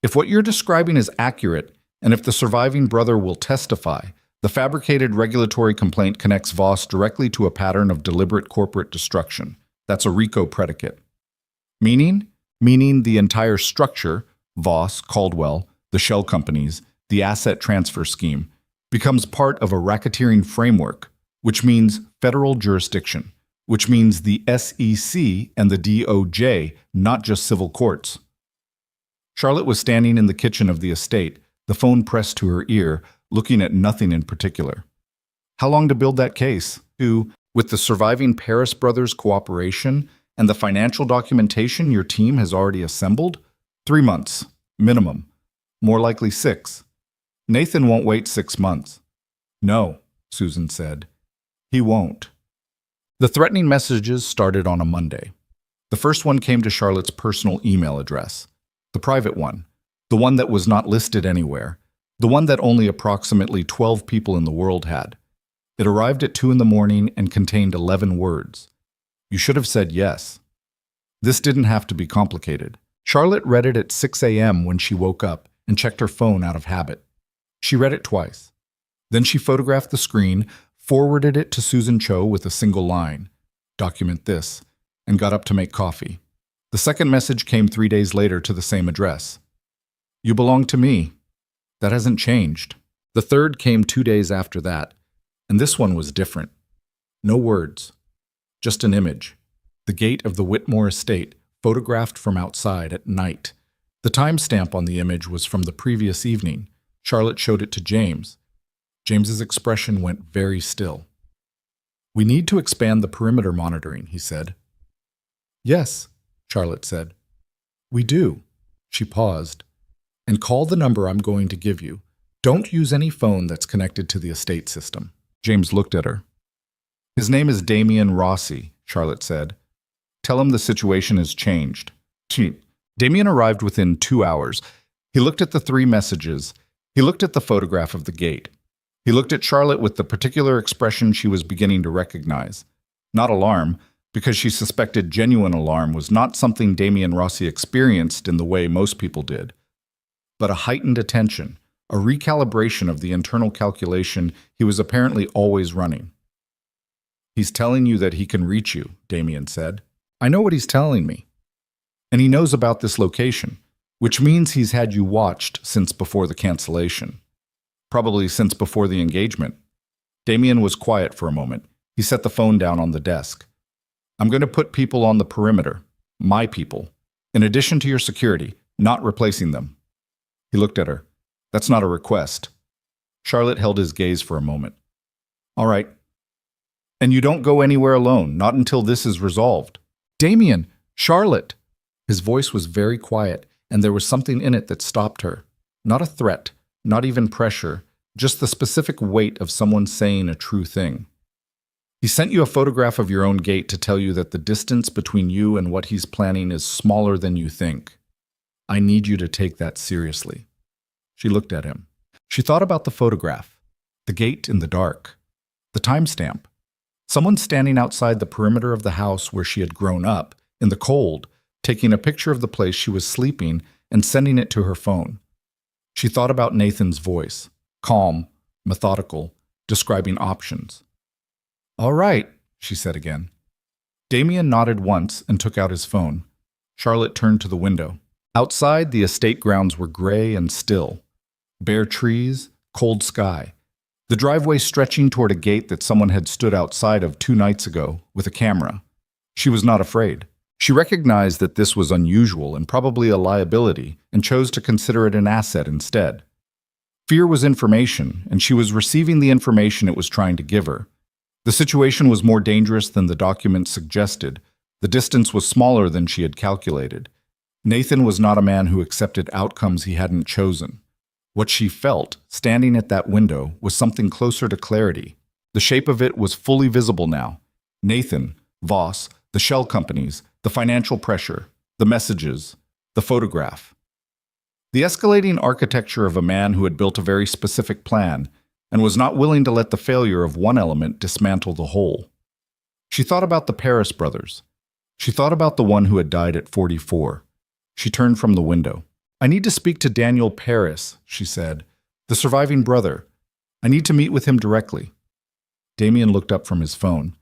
"If what you're describing is accurate, and if the surviving brother will testify, the fabricated regulatory complaint connects Voss directly to a pattern of deliberate corporate destruction. That's a RICO predicate. Meaning? Meaning the entire structure, Voss, Caldwell, the shell companies, the asset transfer scheme, becomes part of a racketeering framework, which means federal jurisdiction, which means the SEC and the DOJ, not just civil courts." Charlotte was standing in the kitchen of the estate, the phone pressed to her ear, looking at nothing in particular. How long to build that case? With the surviving Paris brothers' cooperation and the financial documentation your team has already assembled? 3 months, minimum. More likely 6. Nathan won't wait 6 months. No, Susan said. He won't. The threatening messages started on a Monday. The first one came to Charlotte's personal email address. The private one. The one that was not listed anywhere. The one that only approximately 12 people in the world had. It arrived at 2 in the morning and contained 11 words. You should have said yes. This didn't have to be complicated. Charlotte read it at 6 a.m. when she woke up and checked her phone out of habit. She read it twice. Then she photographed the screen, forwarded it to Susan Cho with a single line, "Document this," and got up to make coffee. The second message came 3 days later to the same address. "You belong to me. That hasn't changed." The third came 2 days after that, and this one was different. No words, just an image. The gate of the Whitmore estate, photographed from outside at night. The timestamp on the image was from the previous evening. Charlotte showed it to James. James's expression went very still. "We need to expand the perimeter monitoring," he said. "Yes," Charlotte said. "We do." She paused. "And call the number I'm going to give you. Don't use any phone that's connected to the estate system." James looked at her. "His name is Damien Rossi," Charlotte said. "Tell him the situation has changed." Damien arrived within 2 hours. He looked at the 3 messages. He looked at the photograph of the gate. He looked at Charlotte with the particular expression she was beginning to recognize. Not alarm, because she suspected genuine alarm was not something Damien Rossi experienced in the way most people did, but a heightened attention, a recalibration of the internal calculation he was apparently always running. "He's telling you that he can reach you," Damien said. "I know what he's telling me. And he knows about this location, which means he's had you watched since before the cancellation. Probably since before the engagement." Damien was quiet for a moment. He set the phone down on the desk. "I'm going to put people on the perimeter, my people, in addition to your security, not replacing them." He looked at her. "That's not a request." Charlotte held his gaze for a moment. "All right. And you don't go anywhere alone, not until this is resolved." "Damien! Charlotte!" His voice was very quiet, and there was something in it that stopped her. Not a threat, not even pressure, just the specific weight of someone saying a true thing. "He sent you a photograph of your own gate to tell you that the distance between you and what he's planning is smaller than you think. I need you to take that seriously." She looked at him. She thought about the photograph, the gate in the dark, the timestamp. Someone standing outside the perimeter of the house where she had grown up, in the cold, taking a picture of the place she was sleeping and sending it to her phone. She thought about Nathan's voice, calm, methodical, describing options. "All right," she said again. Damien nodded once and took out his phone. Charlotte turned to the window. Outside, the estate grounds were gray and still. Bare trees, cold sky. The driveway stretching toward a gate that someone had stood outside of 2 nights ago with a camera. She was not afraid. She recognized that this was unusual and probably a liability and chose to consider it an asset instead. Fear was information, and she was receiving the information it was trying to give her. The situation was more dangerous than the document suggested. The distance was smaller than she had calculated. Nathan was not a man who accepted outcomes he hadn't chosen. What she felt, standing at that window, was something closer to clarity. The shape of it was fully visible now. Nathan, Voss, the shell companies, the financial pressure, the messages, the photograph. The escalating architecture of a man who had built a very specific plan and was not willing to let the failure of one element dismantle the whole. She thought about the Paris brothers. She thought about the one who had died at 44. She turned from the window. "I need to speak to Daniel Paris," she said, "the surviving brother. I need to meet with him directly." Damien looked up from his phone.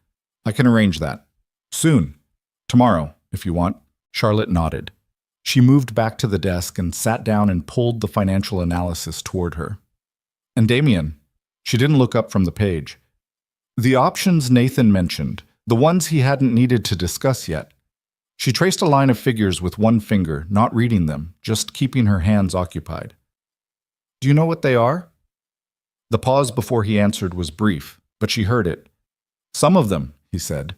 "I can arrange that. Soon. Tomorrow, if you want." Charlotte nodded. She moved back to the desk and sat down and pulled the financial analysis toward her. "And Damien," she didn't look up from the page. "The options Nathan mentioned, the ones he hadn't needed to discuss yet." She traced a line of figures with one finger, not reading them, just keeping her hands occupied. "Do you know what they are?" The pause before he answered was brief, but she heard it. "Some of them," he said.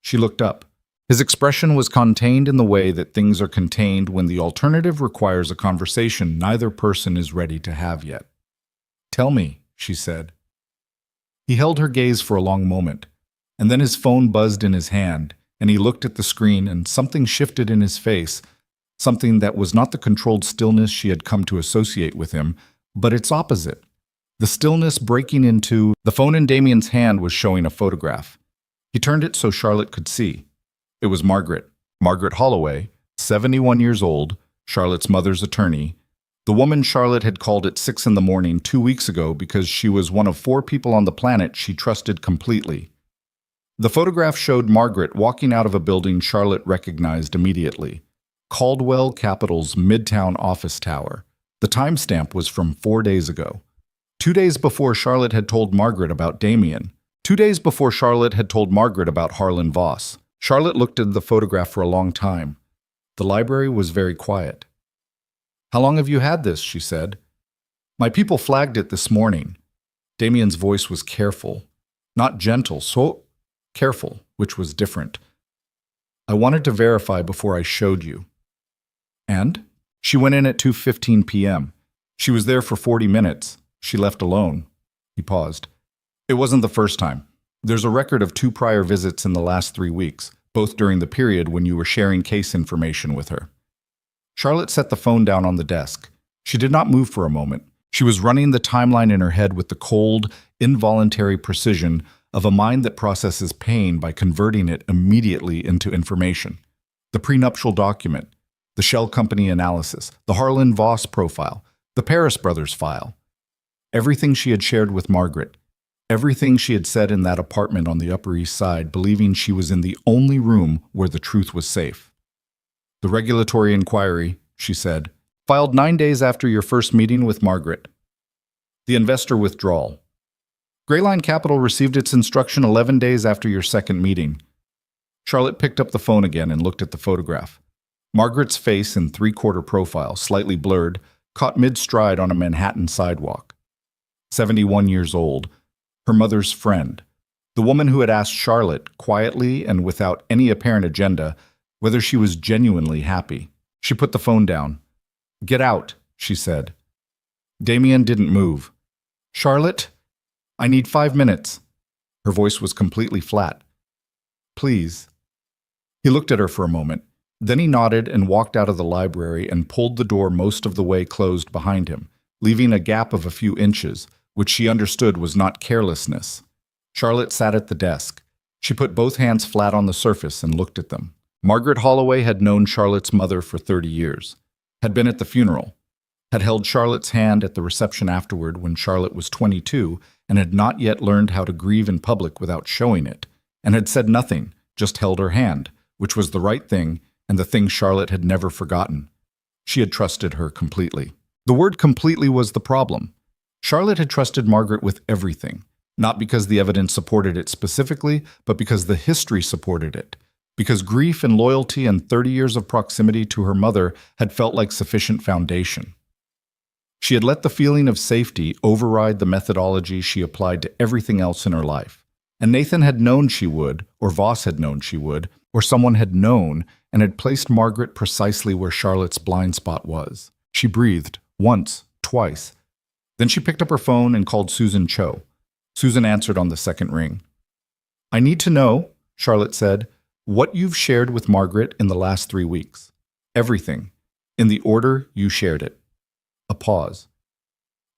She looked up. His expression was contained in the way that things are contained when the alternative requires a conversation neither person is ready to have yet. "Tell me," she said. He held her gaze for a long moment, and then his phone buzzed in his hand, and he looked at the screen and something shifted in his face, something that was not the controlled stillness she had come to associate with him, but its opposite. The stillness breaking into... The phone in Damien's hand was showing a photograph. He turned it so Charlotte could see. It was Margaret Holloway, 71 years old, Charlotte's mother's attorney, the woman Charlotte had called at 6 in the morning 2 weeks ago because she was one of 4 people on the planet she trusted completely. The photograph showed Margaret walking out of a building Charlotte recognized immediately. Caldwell Capital's Midtown office tower. The timestamp was from 4 days ago. 2 days before Charlotte had told Margaret about Damien. 2 days before Charlotte had told Margaret about Harlan Voss. Charlotte looked at the photograph for a long time. The library was very quiet. "How long have you had this?" she said. "My people flagged it this morning." Damien's voice was careful. Not gentle, so careful, which was different. "I wanted to verify before I showed you." "And?" "She went in at 2:15 p.m. She was there for 40 minutes. She left alone." He paused. "It wasn't the first time. There's a record of 2 prior visits in the last 3 weeks, both during the period when you were sharing case information with her." Charlotte set the phone down on the desk. She did not move for a moment. She was running the timeline in her head with the cold, involuntary precision of a mind that processes pain by converting it immediately into information. The prenuptial document, the shell company analysis, the Harlan Voss profile, the Paris brothers file. Everything she had shared with Margaret, everything she had said in that apartment on the Upper East Side, believing she was in the only room where the truth was safe. The regulatory inquiry, she said, filed 9 days after your first meeting with Margaret. The investor withdrawal. Greyline Capital received its instruction 11 days after your second meeting. Charlotte picked up the phone again and looked at the photograph. Margaret's face in three-quarter profile, slightly blurred, caught mid-stride on a Manhattan sidewalk. 71 years old, her mother's friend, the woman who had asked Charlotte, quietly and without any apparent agenda, whether she was genuinely happy. She put the phone down. "Get out," she said. Damien didn't move. "Charlotte, I need 5 minutes." Her voice was completely flat. "Please." He looked at her for a moment. Then he nodded and walked out of the library and pulled the door most of the way closed behind him, leaving a gap of a few inches, which she understood was not carelessness. Charlotte sat at the desk. She put both hands flat on the surface and looked at them. Margaret Holloway had known Charlotte's mother for 30 years, had been at the funeral, had held Charlotte's hand at the reception afterward when Charlotte was 22 and had not yet learned how to grieve in public without showing it, and had said nothing, just held her hand, which was the right thing and the thing Charlotte had never forgotten. She had trusted her completely. The word completely was the problem. Charlotte had trusted Margaret with everything, not because the evidence supported it specifically, but because the history supported it, because grief and loyalty and 30 years of proximity to her mother had felt like sufficient foundation. She had let the feeling of safety override the methodology she applied to everything else in her life. And Nathan had known she would, or Voss had known she would, or someone had known and had placed Margaret precisely where Charlotte's blind spot was. She breathed, once, twice. Then she picked up her phone and called Susan Cho. Susan answered on the second ring. "I need to know," Charlotte said, "what you've shared with Margaret in the last 3 weeks. Everything. In the order you shared it." A pause.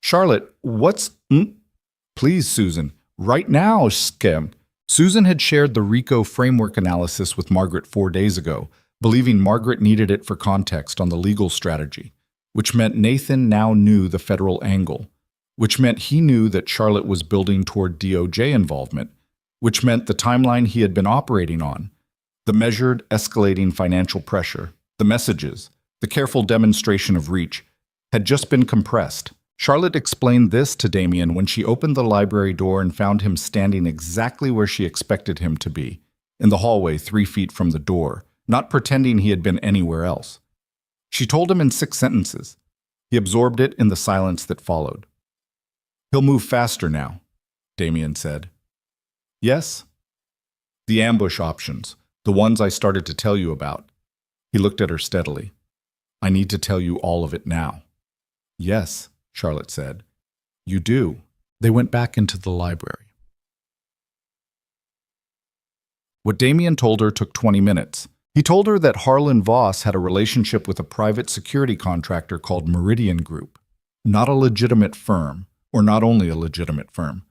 "Charlotte, what's... Please, Susan. Right now, Skim." Susan had shared the RICO framework analysis with Margaret 4 days ago, believing Margaret needed it for context on the legal strategy, which meant Nathan now knew the federal angle, which meant he knew that Charlotte was building toward DOJ involvement, which meant the timeline he had been operating on, the measured, escalating financial pressure, the messages, the careful demonstration of reach, had just been compressed. Charlotte explained this to Damien when she opened the library door and found him standing exactly where she expected him to be, in the hallway 3 feet from the door, not pretending he had been anywhere else. She told him in 6 sentences. He absorbed it in the silence that followed. "He'll move faster now," Damien said. "Yes?" "The ambush options, the ones I started to tell you about." He looked at her steadily. "I need to tell you all of it now." "Yes," Charlotte said. "You do." They went back into the library. What Damien told her took 20 minutes. He told her that Harlan Voss had a relationship with a private security contractor called Meridian Group, not a legitimate firm, or not only a legitimate firm,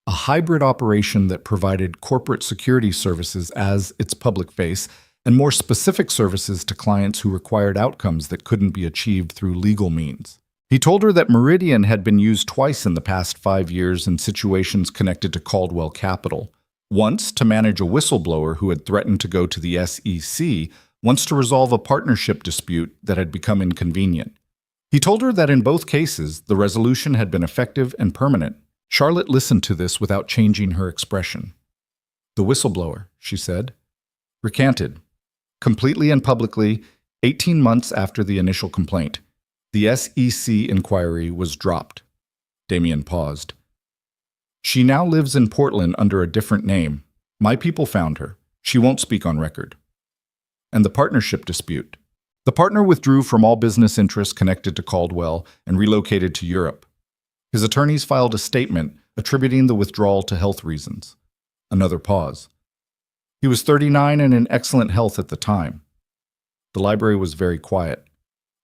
a hybrid operation that provided corporate security services as its public face and more specific services to clients who required outcomes that couldn't be achieved through legal means. He told her that Meridian had been used twice in the past 5 years in situations connected to Caldwell Capital. Once to manage a whistleblower who had threatened to go to the SEC, once to resolve a partnership dispute that had become inconvenient. He told her that in both cases, the resolution had been effective and permanent. Charlotte listened to this without changing her expression. "The whistleblower," she said, "recanted, completely and publicly, 18 months after the initial complaint. The SEC inquiry was dropped." Damien paused. "She now lives in Portland under a different name. My people found her. She won't speak on record." "And the partnership dispute." "The partner withdrew from all business interests connected to Caldwell and relocated to Europe. His attorneys filed a statement attributing the withdrawal to health reasons." Another pause. "He was 39 and in excellent health at the time." The library was very quiet.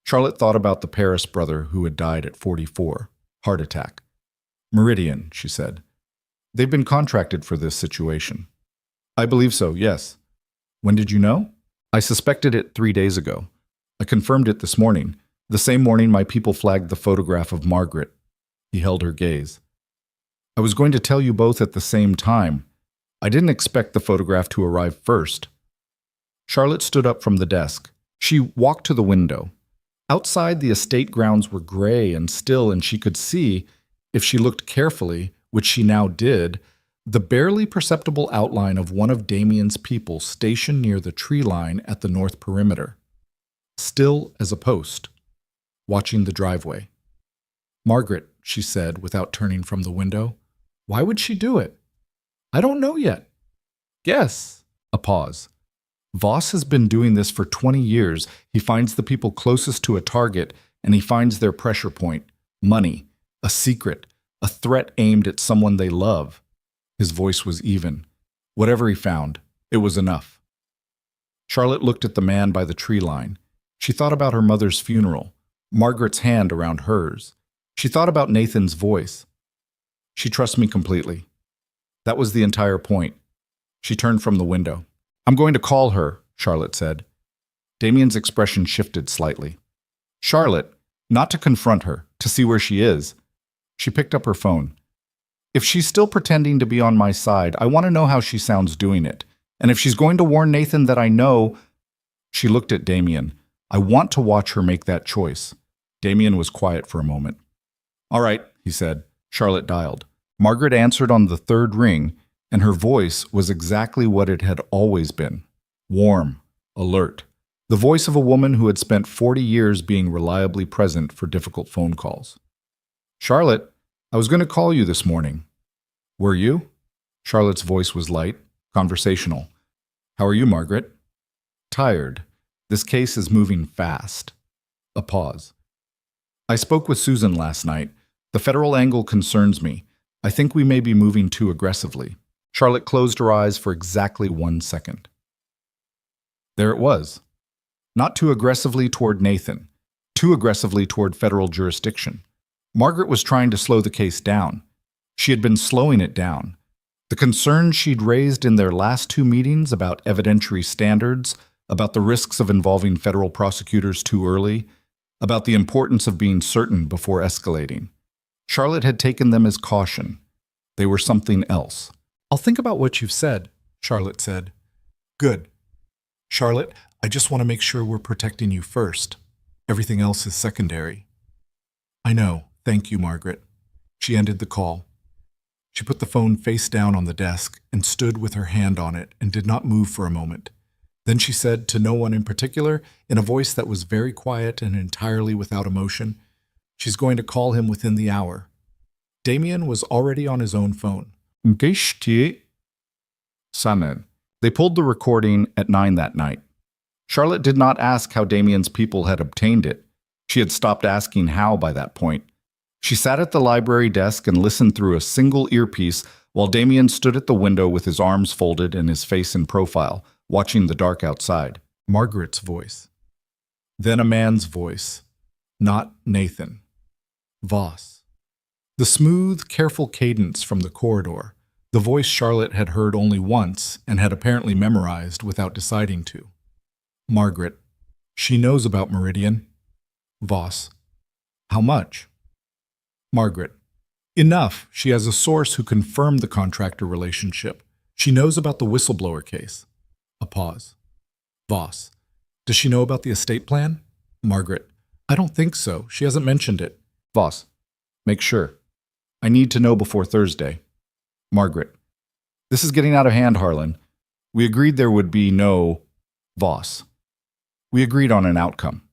Charlotte thought about the Paris brother who had died at 44. Heart attack. Meridian, she said. They've been contracted for this situation. I believe so, yes. When did you know? I suspected it 3 days ago. I confirmed it this morning. The same morning my people flagged the photograph of Margaret. He held her gaze. I was going to tell you both at the same time. I didn't expect the photograph to arrive first. Charlotte stood up from the desk. She walked to the window. Outside, the estate grounds were gray and still, and she could see, if she looked carefully, which she now did, the barely perceptible outline of one of Damien's people stationed near the tree line at the north perimeter, still as a post, watching the driveway. Margaret, she said without turning from the window. Why would she do it? I don't know yet. Guess. A pause. Voss has been doing this for 20 years. He finds the people closest to a target, and he finds their pressure point, money, a secret, a threat aimed at someone they love. His voice was even. Whatever he found, it was enough. Charlotte looked at the man by the tree line. She thought about her mother's funeral, Margaret's hand around hers. She thought about Nathan's voice. She trusts me completely. That was the entire point. She turned from the window. I'm going to call her, Charlotte said. Damien's expression shifted slightly. Charlotte, not to confront her, to see where she is. She picked up her phone. If she's still pretending to be on my side, I want to know how she sounds doing it. And if she's going to warn Nathan that I know... She looked at Damien. I want to watch her make that choice. Damien was quiet for a moment. All right, he said. Charlotte dialed. Margaret answered on the third ring, and her voice was exactly what it had always been. Warm, alert. The voice of a woman who had spent 40 years being reliably present for difficult phone calls. Charlotte, I was going to call you this morning. Were you? Charlotte's voice was light, conversational. How are you, Margaret? Tired. This case is moving fast. A pause. I spoke with Susan last night. The federal angle concerns me. I think we may be moving too aggressively. Charlotte closed her eyes for exactly 1 second. There it was. Not too aggressively toward Nathan. Too aggressively toward federal jurisdiction. Margaret was trying to slow the case down. She had been slowing it down. The concerns she'd raised in their last 2 meetings about evidentiary standards, about the risks of involving federal prosecutors too early, about the importance of being certain before escalating. Charlotte had taken them as caution. They were something else. I'll think about what you've said, Charlotte said. Good. Charlotte, I just want to make sure we're protecting you first. Everything else is secondary. I know. Thank you, Margaret. She ended the call. She put the phone face down on the desk and stood with her hand on it and did not move for a moment. Then she said to no one in particular, in a voice that was very quiet and entirely without emotion, she's going to call him within the hour. Damien was already on his own phone. Sanen. They pulled the recording at 9 that night. Charlotte did not ask how Damien's people had obtained it. She had stopped asking how by that point. She sat at the library desk and listened through a single earpiece while Damien stood at the window with his arms folded and his face in profile, watching the dark outside. Margaret's voice. Then a man's voice. Not Nathan. Voss. The smooth, careful cadence from the corridor, the voice Charlotte had heard only once and had apparently memorized without deciding to. Margaret. She knows about Meridian. Voss. How much? Margaret. Enough. She has a source who confirmed the contractor relationship. She knows about the whistleblower case. A pause. Voss. Does she know about the estate plan? Margaret. I don't think so. She hasn't mentioned it. Voss. Make sure. I need to know before Thursday. Margaret. This is getting out of hand, Harlan. We agreed there would be no... Voss. We agreed on an outcome.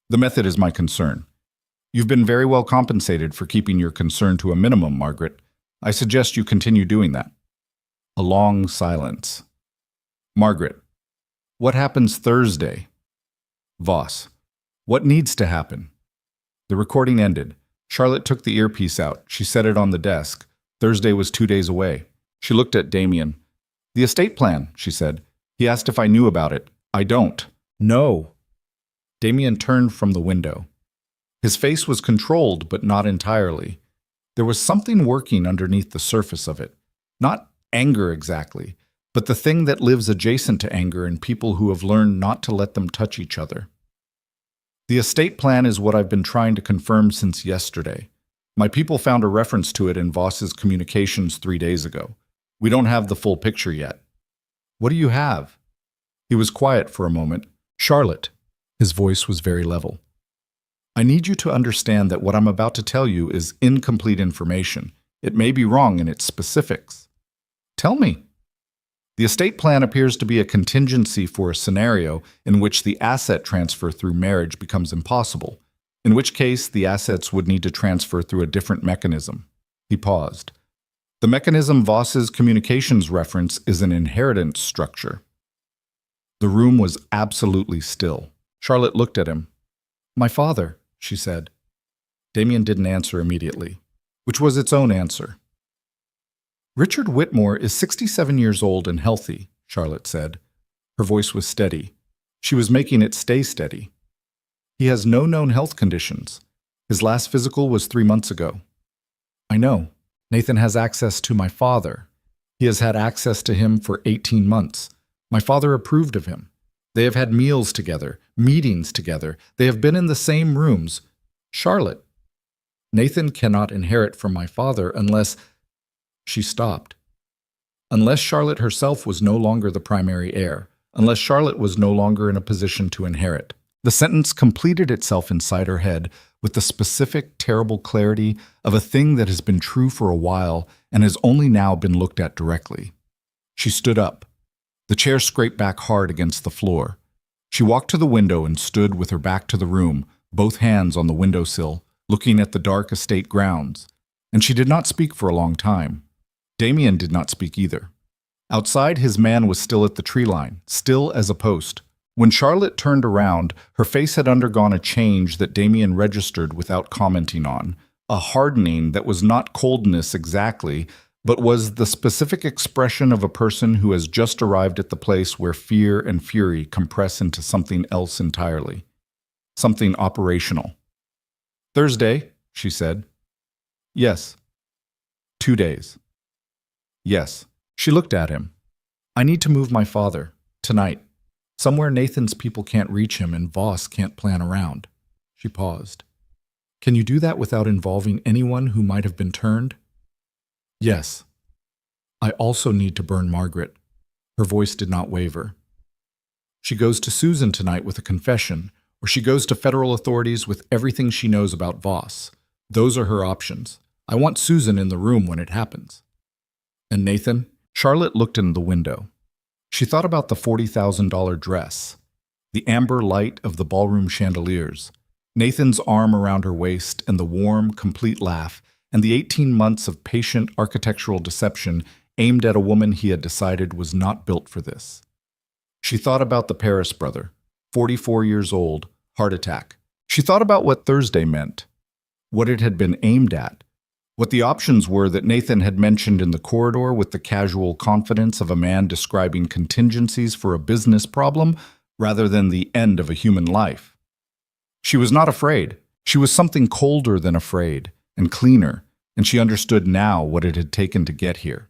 The method is my concern. You've been very well compensated for keeping your concern to a minimum, Margaret. I suggest you continue doing that. A long silence. Margaret. What happens Thursday? Voss. What needs to happen? The recording ended. Charlotte took the earpiece out. She set it on the desk. Thursday was 2 days away. She looked at Damien. The estate plan, she said. He asked if I knew about it. I don't. No. Damien turned from the window. His face was controlled, but not entirely. There was something working underneath the surface of it. Not anger exactly, but the thing that lives adjacent to anger in people who have learned not to let them touch each other. The estate plan is what I've been trying to confirm since yesterday. My people found a reference to it in Voss's communications 3 days ago. We don't have the full picture yet. What do you have? He was quiet for a moment. Charlotte. His voice was very level. I need you to understand that what I'm about to tell you is incomplete information. It may be wrong in its specifics. Tell me. The estate plan appears to be a contingency for a scenario in which the asset transfer through marriage becomes impossible, in which case the assets would need to transfer through a different mechanism. He paused. The mechanism Voss's communications reference is an inheritance structure. The room was absolutely still. Charlotte looked at him. My father, she said. Damien didn't answer immediately, which was its own answer. Richard Whitmore is 67 years old and healthy, Charlotte said. Her voice was steady. She was making it stay steady. He has no known health conditions. His last physical was 3 months ago. I know. Nathan has access to my father. He has had access to him for 18 months. My father approved of him. They have had meals together, meetings together. They have been in the same rooms. Charlotte. Nathan cannot inherit from my father unless... She stopped. Unless Charlotte herself was no longer the primary heir, unless Charlotte was no longer in a position to inherit. The sentence completed itself inside her head with the specific, terrible clarity of a thing that has been true for a while and has only now been looked at directly. She stood up. The chair scraped back hard against the floor. She walked to the window and stood with her back to the room, both hands on the windowsill, looking at the dark estate grounds. And she did not speak for a long time. Damien did not speak either. Outside, his man was still at the tree line, still as a post. When Charlotte turned around, her face had undergone a change that Damien registered without commenting on, a hardening that was not coldness exactly, but was the specific expression of a person who has just arrived at the place where fear and fury compress into something else entirely, something operational. Thursday, she said. Yes. 2 days. Yes. She looked at him. I need to move my father, tonight. Somewhere Nathan's people can't reach him and Voss can't plan around. She paused. Can you do that without involving anyone who might have been turned? Yes. I also need to burn Margaret. Her voice did not waver. She goes to Susan tonight with a confession, or she goes to federal authorities with everything she knows about Voss. Those are her options. I want Susan in the room when it happens. And Nathan? Charlotte looked in the window. She thought about the $40,000 dress, the amber light of the ballroom chandeliers, Nathan's arm around her waist and the warm, complete laugh, and the 18 months of patient architectural deception aimed at a woman he had decided was not built for this. She thought about the Paris brother, 44 years old, heart attack. She thought about what Thursday meant, what it had been aimed at, what the options were that Nathan had mentioned in the corridor with the casual confidence of a man describing contingencies for a business problem rather than the end of a human life. She was not afraid. She was something colder than afraid, and cleaner, and she understood now what it had taken to get here.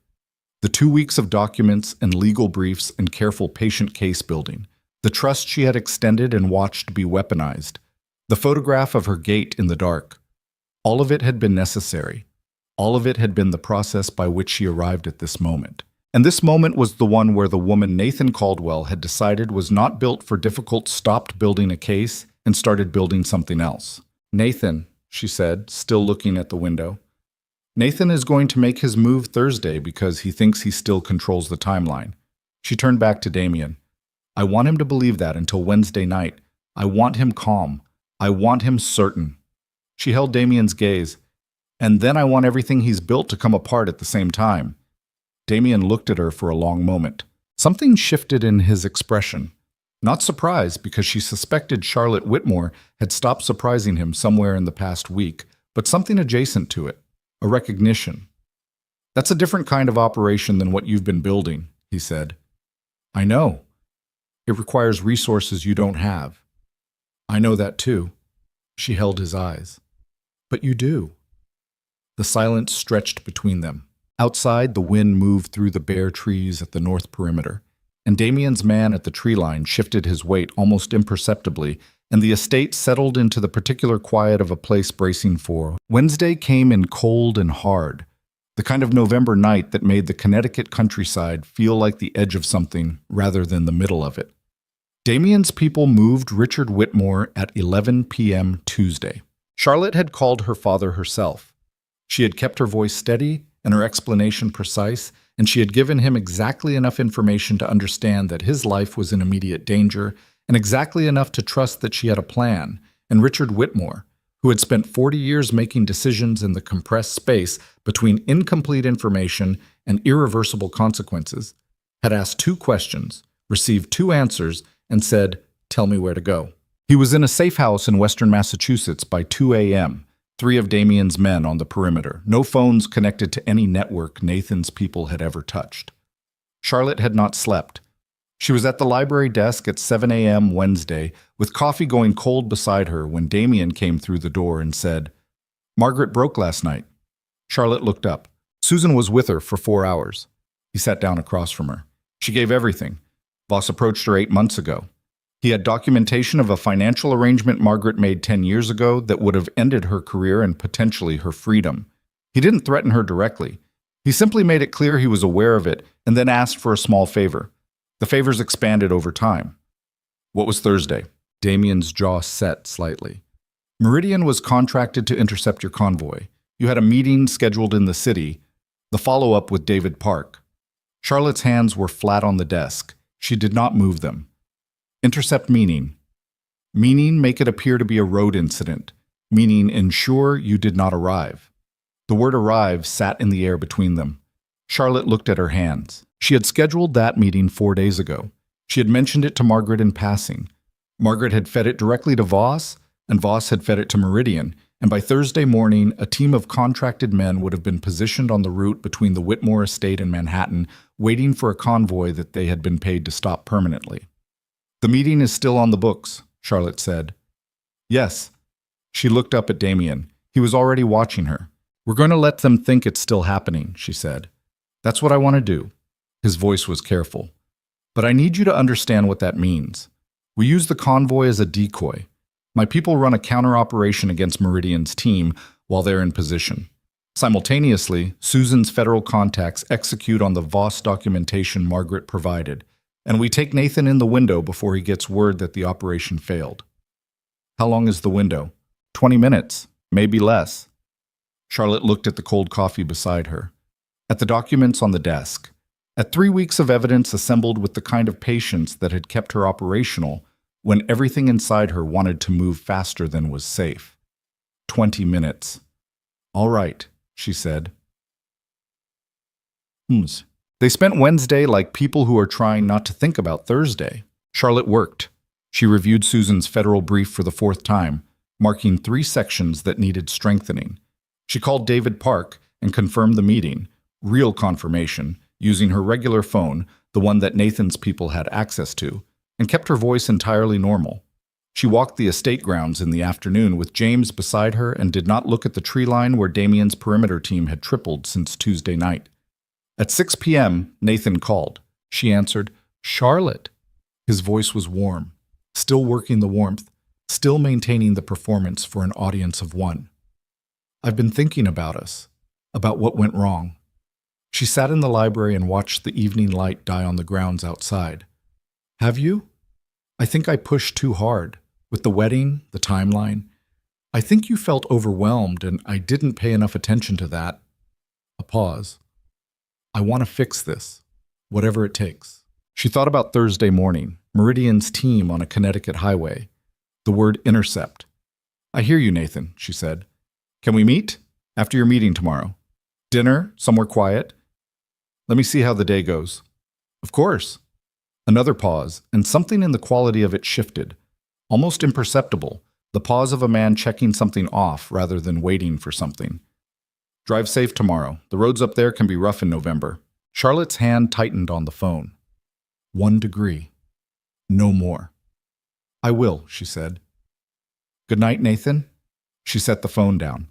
The 2 weeks of documents and legal briefs and careful patient case building, the trust she had extended and watched be weaponized, the photograph of her gate in the dark. All of it had been necessary. All of it had been the process by which she arrived at this moment. And this moment was the one where the woman Nathan Caldwell had decided was not built for difficult stopped building a case and started building something else. Nathan, she said, still looking at the window. Nathan is going to make his move Thursday because he thinks he still controls the timeline. She turned back to Damien. I want him to believe that until Wednesday night. I want him calm. I want him certain. She held Damien's gaze. And then I want everything he's built to come apart at the same time. Damien looked at her for a long moment. Something shifted in his expression. Not surprise, because she suspected Charlotte Whitmore had stopped surprising him somewhere in the past week, but something adjacent to it, a recognition. That's a different kind of operation than what you've been building, he said. I know. It requires resources you don't have. I know that too. She held his eyes. But you do. The silence stretched between them. Outside, the wind moved through the bare trees at the north perimeter, and Damien's man at the tree line shifted his weight almost imperceptibly, and the estate settled into the particular quiet of a place bracing for. Wednesday came in cold and hard, the kind of November night that made the Connecticut countryside feel like the edge of something rather than the middle of it. Damien's people moved Richard Whitmore at 11 p.m. Tuesday. Charlotte had called her father herself. She had kept her voice steady and her explanation precise, and she had given him exactly enough information to understand that his life was in immediate danger, and exactly enough to trust that she had a plan. And Richard Whitmore, who had spent 40 years making decisions in the compressed space between incomplete information and irreversible consequences, had asked 2 questions, received 2 answers, and said, "Tell me where to go." He was in a safe house in western Massachusetts by 2 a.m., 3 of Damien's men on the perimeter, no phones connected to any network Nathan's people had ever touched. Charlotte had not slept. She was at the library desk at 7 a.m. Wednesday, with coffee going cold beside her when Damien came through the door and said, "Margaret broke last night." Charlotte looked up. Susan was with her for 4 hours. He sat down across from her. She gave everything. Voss approached her 8 months ago. He had documentation of a financial arrangement Margaret made 10 years ago that would have ended her career and potentially her freedom. He didn't threaten her directly. He simply made it clear he was aware of it and then asked for a small favor. The favors expanded over time. What was Thursday? Damien's jaw set slightly. Meridian was contracted to intercept your convoy. You had a meeting scheduled in the city, the follow-up with David Park. Charlotte's hands were flat on the desk. She did not move them. Intercept meaning. Meaning make it appear to be a road incident. Meaning ensure you did not arrive. The word arrive sat in the air between them. Charlotte looked at her hands. She had scheduled that meeting 4 days ago. She had mentioned it to Margaret in passing. Margaret had fed it directly to Voss, and Voss had fed it to Meridian, and by Thursday morning, a team of contracted men would have been positioned on the route between the Whitmore estate and Manhattan, waiting for a convoy that they had been paid to stop permanently. "The meeting is still on the books," Charlotte said. "Yes." She looked up at Damien. He was already watching her. "We're going to let them think it's still happening," she said. "That's what I want to do." His voice was careful. "But I need you to understand what that means. We use the convoy as a decoy. My people run a counter-operation against Meridian's team while they're in position. Simultaneously, Susan's federal contacts execute on the Voss documentation Margaret provided, and we take Nathan in the window before he gets word that the operation failed." "How long is the window?" 20 minutes, maybe less." Charlotte looked at the cold coffee beside her, at the documents on the desk, at 3 weeks of evidence assembled with the kind of patience that had kept her operational when everything inside her wanted to move faster than was safe. 20 minutes. "All right," she said. They spent Wednesday like people who are trying not to think about Thursday. Charlotte worked. She reviewed Susan's federal brief for the 4th time, marking 3 sections that needed strengthening. She called David Park and confirmed the meeting, real confirmation, using her regular phone, the one that Nathan's people had access to, and kept her voice entirely normal. She walked the estate grounds in the afternoon with James beside her and did not look at the tree line where Damien's perimeter team had tripled since Tuesday night. At 6 p.m., Nathan called. She answered, "Charlotte." His voice was warm, still working the warmth, still maintaining the performance for an audience of 1. "I've been thinking about us, about what went wrong." She sat in the library and watched the evening light die on the grounds outside. "Have you? I think I pushed too hard, with the wedding, the timeline. I think you felt overwhelmed, and I didn't pay enough attention to that." A pause. "I want to fix this, whatever it takes." She thought about Thursday morning, Meridian's team on a Connecticut highway. The word intercept. "I hear you, Nathan," she said. "Can we meet? After your meeting tomorrow. Dinner, somewhere quiet? Let me see how the day goes." "Of course." Another pause, and something in the quality of it shifted. Almost imperceptible, the pause of a man checking something off rather than waiting for something. "Drive safe tomorrow. The roads up there can be rough in November." Charlotte's hand tightened on the phone. 1 degree. No more. "I will," she said. "Good night, Nathan." She set the phone down.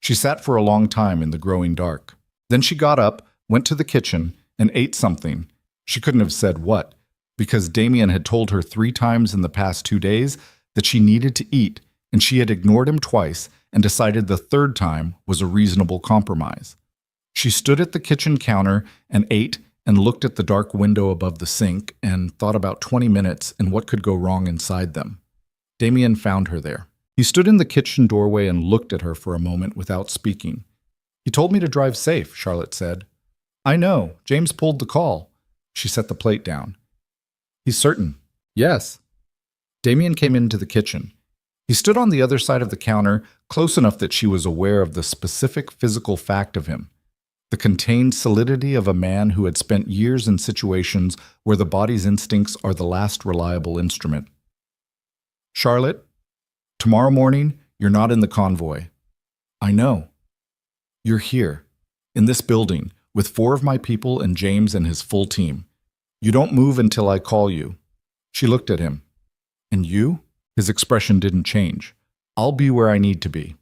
She sat for a long time in the growing dark. Then she got up, went to the kitchen, and ate something. She couldn't have said what, because Damien had told her 3 times in the past 2 days that she needed to eat, and she had ignored him twice and decided the 3rd time was a reasonable compromise. She stood at the kitchen counter and ate and looked at the dark window above the sink and thought about 20 minutes and what could go wrong inside them. Damien found her there. He stood in the kitchen doorway and looked at her for a moment without speaking. "He told me to drive safe," Charlotte said. "I know. James pulled the call." She set the plate down. "He's certain." "Yes." Damien came into the kitchen. He stood on the other side of the counter, close enough that she was aware of the specific physical fact of him. The contained solidity of a man who had spent years in situations where the body's instincts are the last reliable instrument. "Charlotte, tomorrow morning, you're not in the convoy." "I know." "You're here, in this building, with 4 of my people and James and his full team. You don't move until I call you." She looked at him. "And you?" His expression didn't change. "I'll be where I need to be."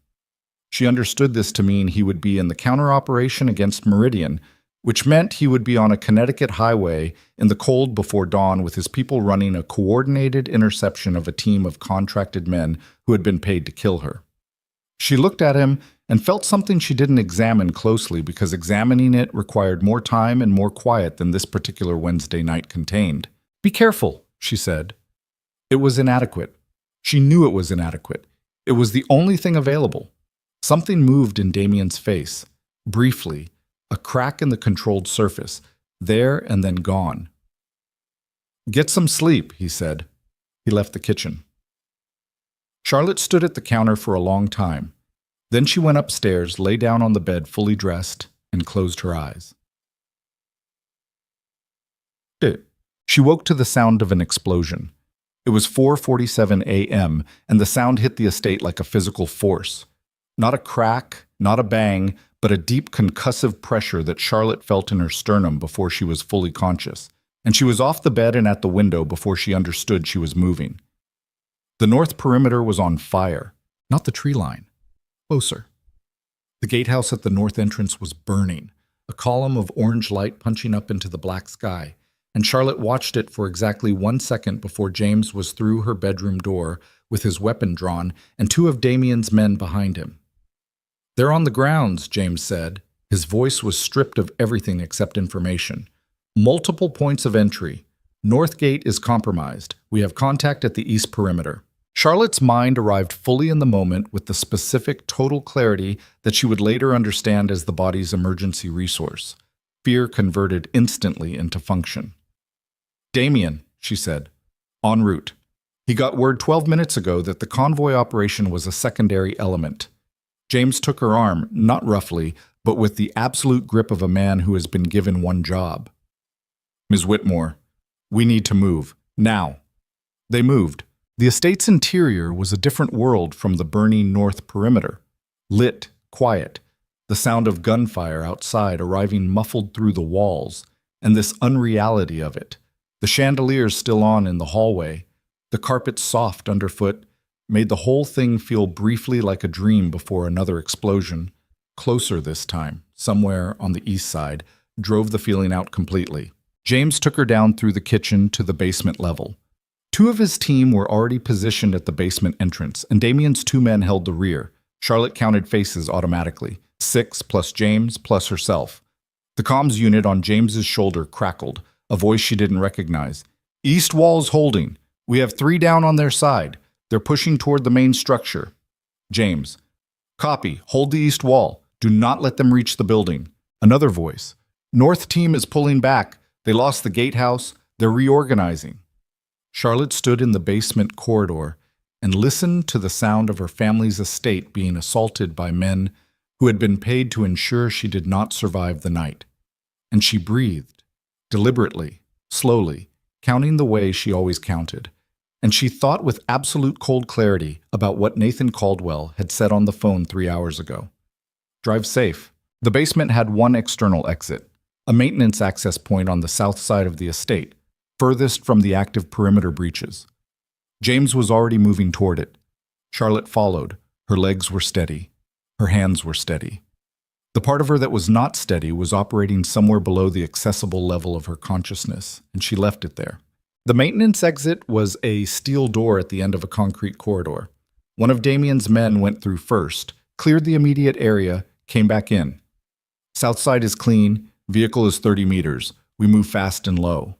She understood this to mean he would be in the counter-operation against Meridian, which meant he would be on a Connecticut highway in the cold before dawn with his people running a coordinated interception of a team of contracted men who had been paid to kill her. She looked at him and felt something she didn't examine closely because examining it required more time and more quiet than this particular Wednesday night contained. "Be careful," she said. It was inadequate. She knew it was inadequate. It was the only thing available. Something moved in Damien's face. Briefly, a crack in the controlled surface, there and then gone. "Get some sleep," he said. He left the kitchen. Charlotte stood at the counter for a long time. Then she went upstairs, lay down on the bed fully dressed, and closed her eyes. She woke to the sound of an explosion. It was 4:47 a.m., and the sound hit the estate like a physical force. Not a crack, not a bang, but a deep concussive pressure that Charlotte felt in her sternum before she was fully conscious, and she was off the bed and at the window before she understood she was moving. The north perimeter was on fire, not the tree line. Closer. The gatehouse at the north entrance was burning, a column of orange light punching up into the black sky, and Charlotte watched it for exactly 1 second before James was through her bedroom door with his weapon drawn and 2 of Damien's men behind him. "They're on the grounds," James said. His voice was stripped of everything except information. "Multiple points of entry. North gate is compromised. We have contact at the east perimeter." Charlotte's mind arrived fully in the moment with the specific total clarity that she would later understand as the body's emergency resource. Fear converted instantly into function. "Damien," she said, "en route. He got word 12 minutes ago that the convoy operation was a secondary element." James took her arm, not roughly, but with the absolute grip of a man who has been given one job. "Ms. Whitmore, we need to move. Now." They moved. The estate's interior was a different world from the burning north perimeter. Lit, quiet, the sound of gunfire outside arriving muffled through the walls, and this unreality of it. The chandeliers still on in the hallway, the carpet soft underfoot, made the whole thing feel briefly like a dream before another explosion, closer this time, somewhere on the east side, drove the feeling out completely. James took her down through the kitchen to the basement level. 2 of his team were already positioned at the basement entrance, and Damien's 2 men held the rear. Charlotte counted faces automatically, 6 plus James plus herself. The comms unit on James's shoulder crackled, a voice she didn't recognize. "East wall's holding. We have 3 down on their side. They're pushing toward the main structure." James: "Copy. Hold the east wall. Do not let them reach the building." Another voice: "North team is pulling back. They lost the gatehouse. They're reorganizing." Charlotte stood in the basement corridor and listened to the sound of her family's estate being assaulted by men who had been paid to ensure she did not survive the night. And she breathed, deliberately, slowly, counting the way she always counted. And she thought with absolute cold clarity about what Nathan Caldwell had said on the phone 3 hours ago. Drive safe. The basement had one external exit, a maintenance access point on the south side of the estate, furthest from the active perimeter breaches. James was already moving toward it. Charlotte followed. Her legs were steady. Her hands were steady. The part of her that was not steady was operating somewhere below the accessible level of her consciousness, and she left it there. The maintenance exit was a steel door at the end of a concrete corridor. One of Damien's men went through first, cleared the immediate area, came back in. South side is clean, vehicle is 30 meters. We move fast and low.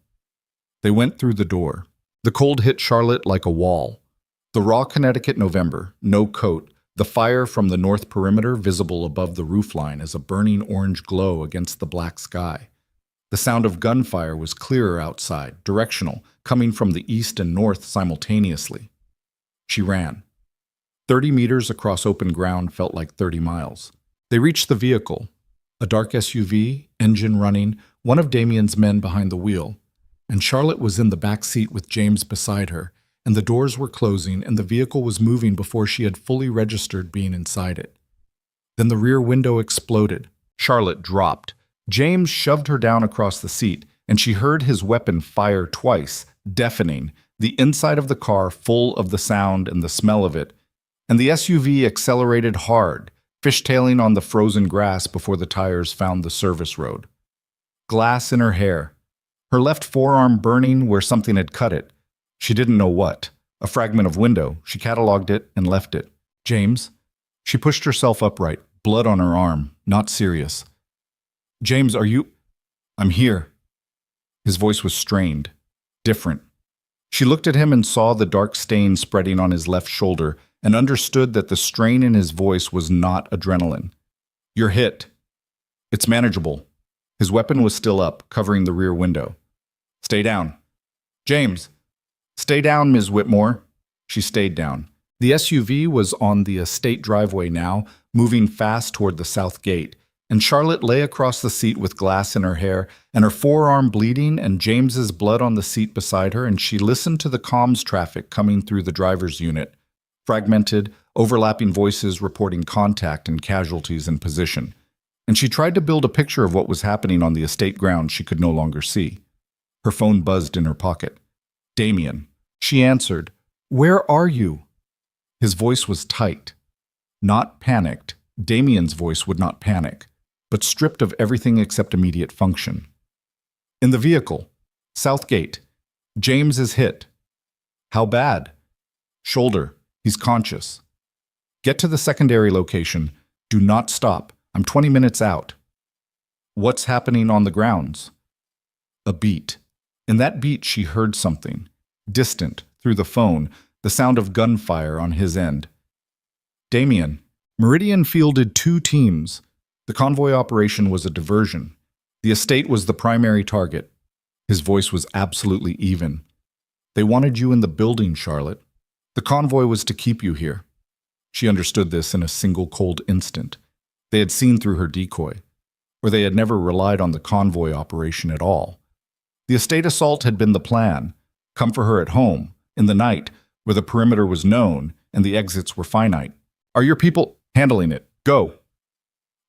They went through the door. The cold hit Charlotte like a wall. The raw Connecticut November, no coat, the fire from the north perimeter visible above the roofline as a burning orange glow against the black sky. The sound of gunfire was clearer outside, directional, coming from the east and north simultaneously. She ran. 30 meters across open ground felt like 30 miles. They reached the vehicle, a dark SUV, engine running, one of Damien's men behind the wheel, and Charlotte was in the back seat with James beside her, and the doors were closing and the vehicle was moving before she had fully registered being inside it. Then the rear window exploded. Charlotte dropped. James shoved her down across the seat, and she heard his weapon fire twice, deafening, the inside of the car full of the sound and the smell of it, and the SUV accelerated hard, fishtailing on the frozen grass before the tires found the service road. Glass in her hair, her left forearm burning where something had cut it. She didn't know what. A fragment of window. She cataloged it and left it. James? She pushed herself upright, blood on her arm, not serious. James, are you... I'm here. His voice was strained, different. She looked at him and saw the dark stain spreading on his left shoulder and understood that the strain in his voice was not adrenaline. You're hit. It's manageable. His weapon was still up, covering the rear window. Stay down. James. Stay down, Ms. Whitmore. She stayed down. The SUV was on the estate driveway now, moving fast toward the south gate, and Charlotte lay across the seat with glass in her hair and her forearm bleeding and James's blood on the seat beside her, and she listened to the comms traffic coming through the driver's unit. Fragmented, overlapping voices reporting contact and casualties in position. And she tried to build a picture of what was happening on the estate ground she could no longer see. Her phone buzzed in her pocket. Damien. She answered. Where are you? His voice was tight. Not panicked. Damien's voice would not panic, but stripped of everything except immediate function. In the vehicle. South gate. James is hit. How bad? Shoulder. He's conscious. Get to the secondary location. Do not stop. I'm 20 minutes out. What's happening on the grounds? A beat. In that beat, she heard something. Distant, through the phone, the sound of gunfire on his end. Damien. Meridian fielded 2 teams. The convoy operation was a diversion. The estate was the primary target. His voice was absolutely even. They wanted you in the building, Charlotte. The convoy was to keep you here. She understood this in a single cold instant. They had seen through her decoy, or they had never relied on the convoy operation at all. The estate assault had been the plan. Come for her at home, in the night, where the perimeter was known and the exits were finite. Are your people handling it? Go.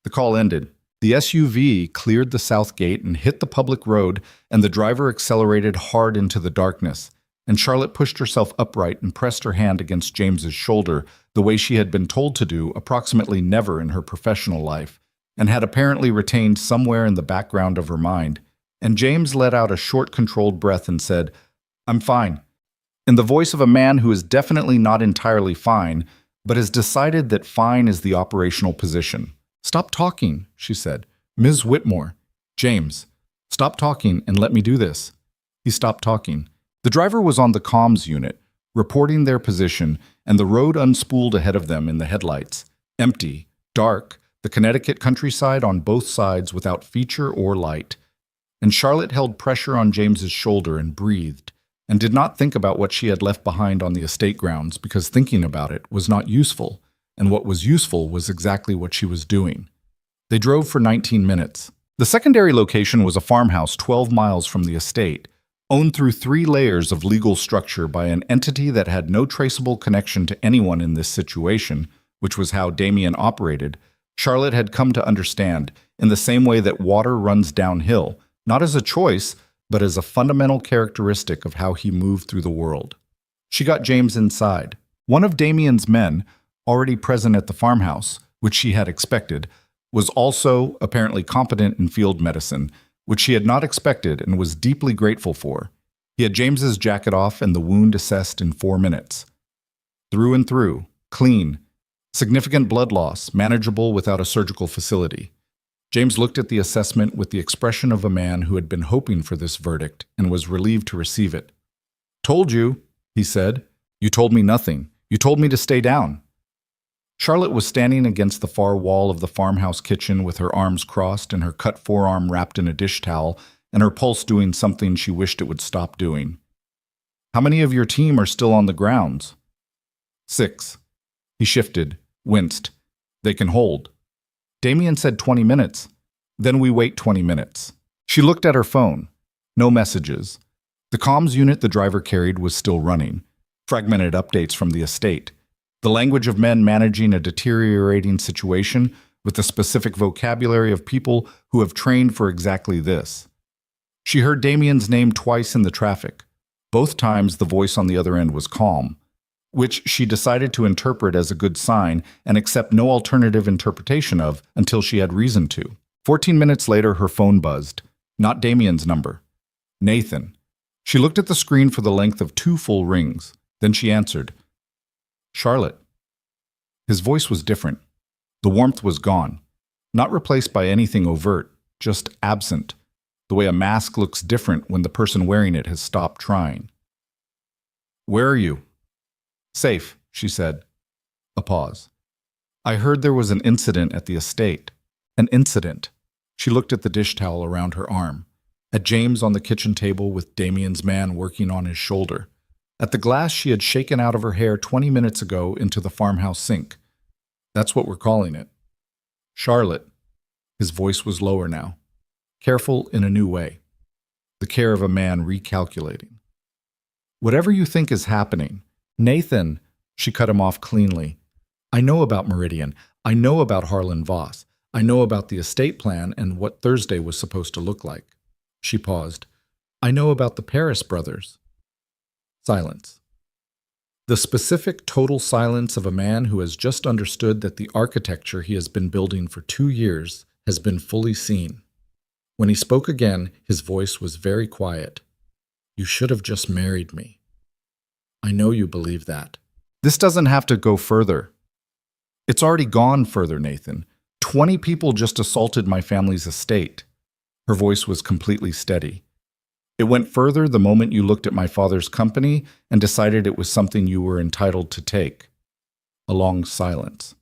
The call ended. The SUV cleared the south gate and hit the public road, and the driver accelerated hard into the darkness. And Charlotte pushed herself upright and pressed her hand against James's shoulder, the way she had been told to do approximately never in her professional life, and had apparently retained somewhere in the background of her mind. And James let out a short, controlled breath and said, I'm fine. In the voice of a man who is definitely not entirely fine, but has decided that fine is the operational position. Stop talking, she said. Ms. Whitmore. James. Stop talking and let me do this. He stopped talking. The driver was on the comms unit, reporting their position, and the road unspooled ahead of them in the headlights. Empty, dark, the Connecticut countryside on both sides without feature or light. And Charlotte held pressure on James's shoulder and breathed, and did not think about what she had left behind on the estate grounds because thinking about it was not useful, and what was useful was exactly what she was doing. They drove for 19 minutes. The secondary location was a farmhouse 12 miles from the estate, owned through 3 layers of legal structure by an entity that had no traceable connection to anyone in this situation, which was how Damien operated. Charlotte had come to understand, in the same way that water runs downhill, not as a choice, but as a fundamental characteristic of how he moved through the world. She got James inside. One of Damien's men, already present at the farmhouse, which she had expected, was also apparently competent in field medicine, which she had not expected and was deeply grateful for. He had James's jacket off and the wound assessed in 4 minutes. Through and through, clean, significant blood loss, manageable without a surgical facility. James looked at the assessment with the expression of a man who had been hoping for this verdict and was relieved to receive it. "Told you," he said. "You told me nothing. You told me to stay down." Charlotte was standing against the far wall of the farmhouse kitchen with her arms crossed and her cut forearm wrapped in a dish towel and her pulse doing something she wished it would stop doing. "How many of your team are still on the grounds?" 6. He shifted, winced. "They can hold." Damien said 20 minutes. "Then we wait 20 minutes. She looked at her phone. No messages. The comms unit the driver carried was still running. Fragmented updates from the estate. The language of men managing a deteriorating situation with the specific vocabulary of people who have trained for exactly this. She heard Damien's name twice in the traffic. Both times the voice on the other end was calm, which she decided to interpret as a good sign and accept no alternative interpretation of until she had reason to. 14 minutes later, her phone buzzed. Not Damien's number. Nathan. She looked at the screen for the length of 2 full rings. Then she answered. "Charlotte." His voice was different. The warmth was gone. Not replaced by anything overt, just absent. The way a mask looks different when the person wearing it has stopped trying. "Where are you?" "Safe," she said. A pause. "I heard there was an incident at the estate." An incident. She looked at the dish towel around her arm, at James on the kitchen table with Damien's man working on his shoulder, at the glass she had shaken out of her hair 20 minutes ago into the farmhouse sink. "That's what we're calling it." "Charlotte." His voice was lower now, careful in a new way, the care of a man recalculating. "Whatever you think is happening, Nathan," she cut him off cleanly. "I know about Meridian. I know about Harlan Voss. I know about the estate plan and what Thursday was supposed to look like." She paused. "I know about the Paris brothers." Silence. The specific total silence of a man who has just understood that the architecture he has been building for 2 years has been fully seen. When he spoke again, his voice was very quiet. "You should have just married me. I know you believe that. This doesn't have to go further." "It's already gone further, Nathan. 20 people just assaulted my family's estate." Her voice was completely steady. "It went further the moment you looked at my father's company and decided it was something you were entitled to take." A long silence.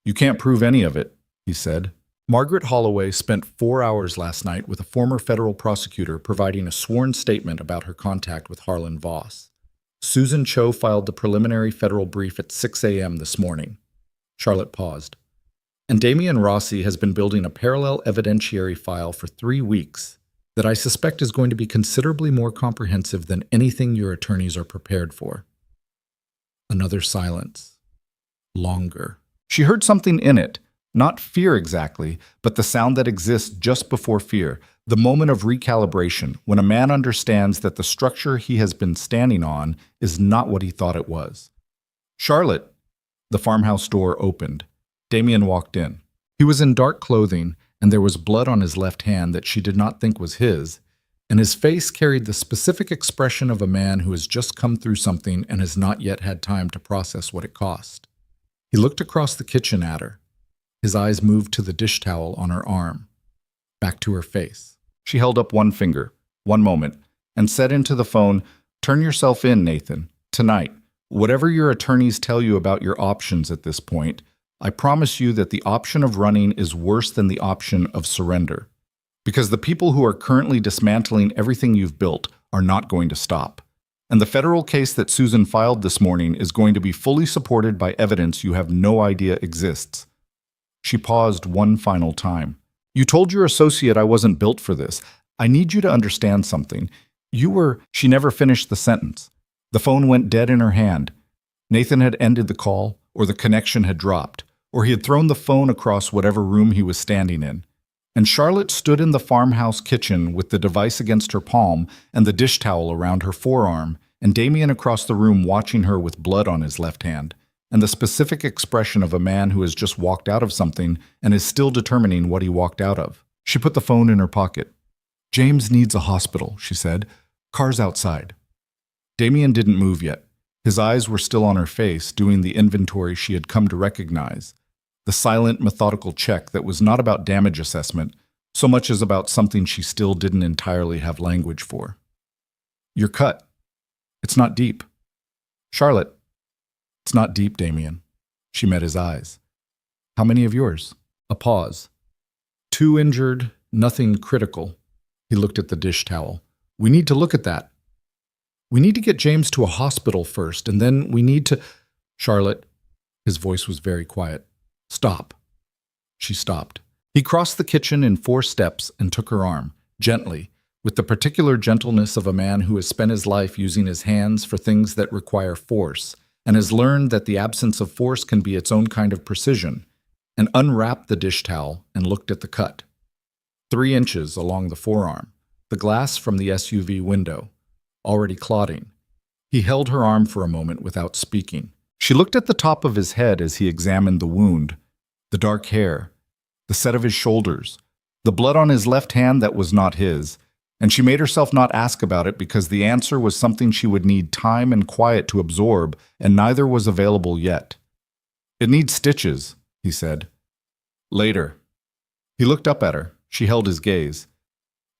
"You can't prove any of it," he said. Margaret Holloway spent 4 hours last night with a former federal prosecutor providing a sworn statement about her contact with Harlan Voss. Susan Cho filed the preliminary federal brief at 6 a.m. this morning. Charlotte paused. "And Damien Rossi has been building a parallel evidentiary file for 3 weeks that I suspect is going to be considerably more comprehensive than anything your attorneys are prepared for." Another silence. Longer. She heard something in it, not fear exactly, but the sound that exists just before fear, the moment of recalibration, when a man understands that the structure he has been standing on is not what he thought it was. "Charlotte." The farmhouse door opened. Damien walked in. He was in dark clothing, and there was blood on his left hand that she did not think was his, and his face carried the specific expression of a man who has just come through something and has not yet had time to process what it cost. He looked across the kitchen at her. His eyes moved to the dish towel on her arm, back to her face. She held up one finger, one moment, and said into the phone, "Turn yourself in, Nathan. Tonight. Whatever your attorneys tell you about your options at this point, I promise you that the option of running is worse than the option of surrender. Because the people who are currently dismantling everything you've built are not going to stop. And the federal case that Susan filed this morning is going to be fully supported by evidence you have no idea exists." She paused one final time. "You told your associate I wasn't built for this. I need you to understand something. You were—" She never finished the sentence. The phone went dead in her hand. Nathan had ended the call, or the connection had dropped, or he had thrown the phone across whatever room he was standing in. And Charlotte stood in the farmhouse kitchen with the device against her palm and the dish towel around her forearm, and Damien across the room watching her with blood on his left hand, and the specific expression of a man who has just walked out of something and is still determining what he walked out of. She put the phone in her pocket. "James needs a hospital," she said. "Car's outside." Damien didn't move yet. His eyes were still on her face, doing the inventory she had come to recognize. The silent, methodical check that was not about damage assessment, so much as about something she still didn't entirely have language for. "You're cut. It's not deep." "Charlotte." "It's not deep, Damien." She met his eyes. "How many of yours?" A pause. "2 injured, nothing critical." He looked at the dish towel. "We need to look at that. We need to get James to a hospital first, and then we need to—" "Charlotte." His voice was very quiet. "Stop." She stopped. He crossed the kitchen in 4 steps and took her arm, gently, with the particular gentleness of a man who has spent his life using his hands for things that require force, and has learned that the absence of force can be its own kind of precision, and unwrapped the dish towel and looked at the cut. 3 inches along the forearm, the glass from the SUV window, already clotting. He held her arm for a moment without speaking. She looked at the top of his head as he examined the wound, the dark hair, the set of his shoulders, the blood on his left hand that was not his, and she made herself not ask about it because the answer was something she would need time and quiet to absorb, and neither was available yet. "It needs stitches," he said. "Later." He looked up at her. She held his gaze.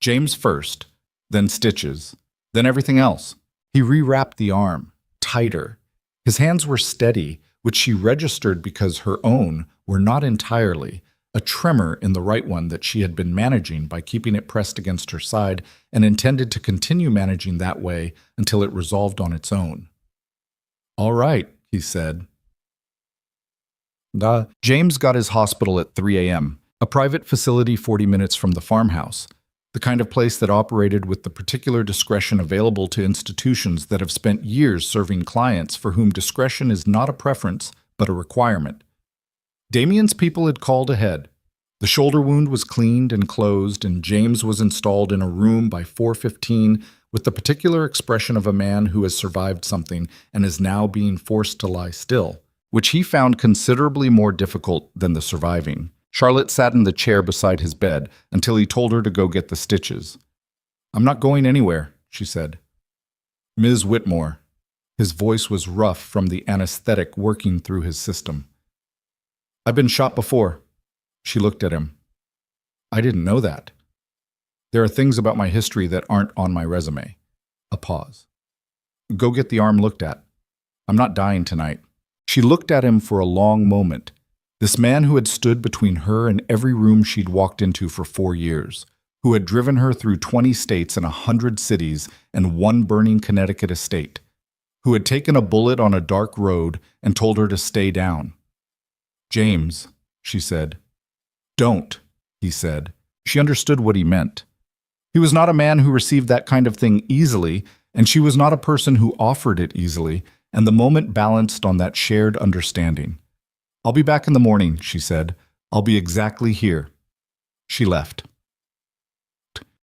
"James first, then stitches, then everything else." He rewrapped the arm, tighter. His hands were steady, which she registered because her own were not entirely, a tremor in the right one that she had been managing by keeping it pressed against her side and intended to continue managing that way until it resolved on its own. "All right," he said. James got his hospital at 3 a.m., a private facility 40 minutes from the farmhouse, the kind of place that operated with the particular discretion available to institutions that have spent years serving clients for whom discretion is not a preference but a requirement. Damien's people had called ahead. The shoulder wound was cleaned and closed, and James was installed in a room by 4:15 with the particular expression of a man who has survived something and is now being forced to lie still, which he found considerably more difficult than the surviving. Charlotte sat in the chair beside his bed until he told her to go get the stitches. "I'm not going anywhere," she said. "Ms. Whitmore." His voice was rough from the anesthetic working through his system. "I've been shot before." She looked at him. "I didn't know that." "There are things about my history that aren't on my resume." A pause. "Go get the arm looked at. I'm not dying tonight." She looked at him for a long moment. This man who had stood between her and every room she'd walked into for 4 years, who had driven her through 20 states and 100 cities and 1 burning Connecticut estate, who had taken a bullet on a dark road and told her to stay down. "James," she said. "Don't," he said. She understood what he meant. He was not a man who received that kind of thing easily, and she was not a person who offered it easily, and the moment balanced on that shared understanding. "I'll be back in the morning," she said. "I'll be exactly here." She left.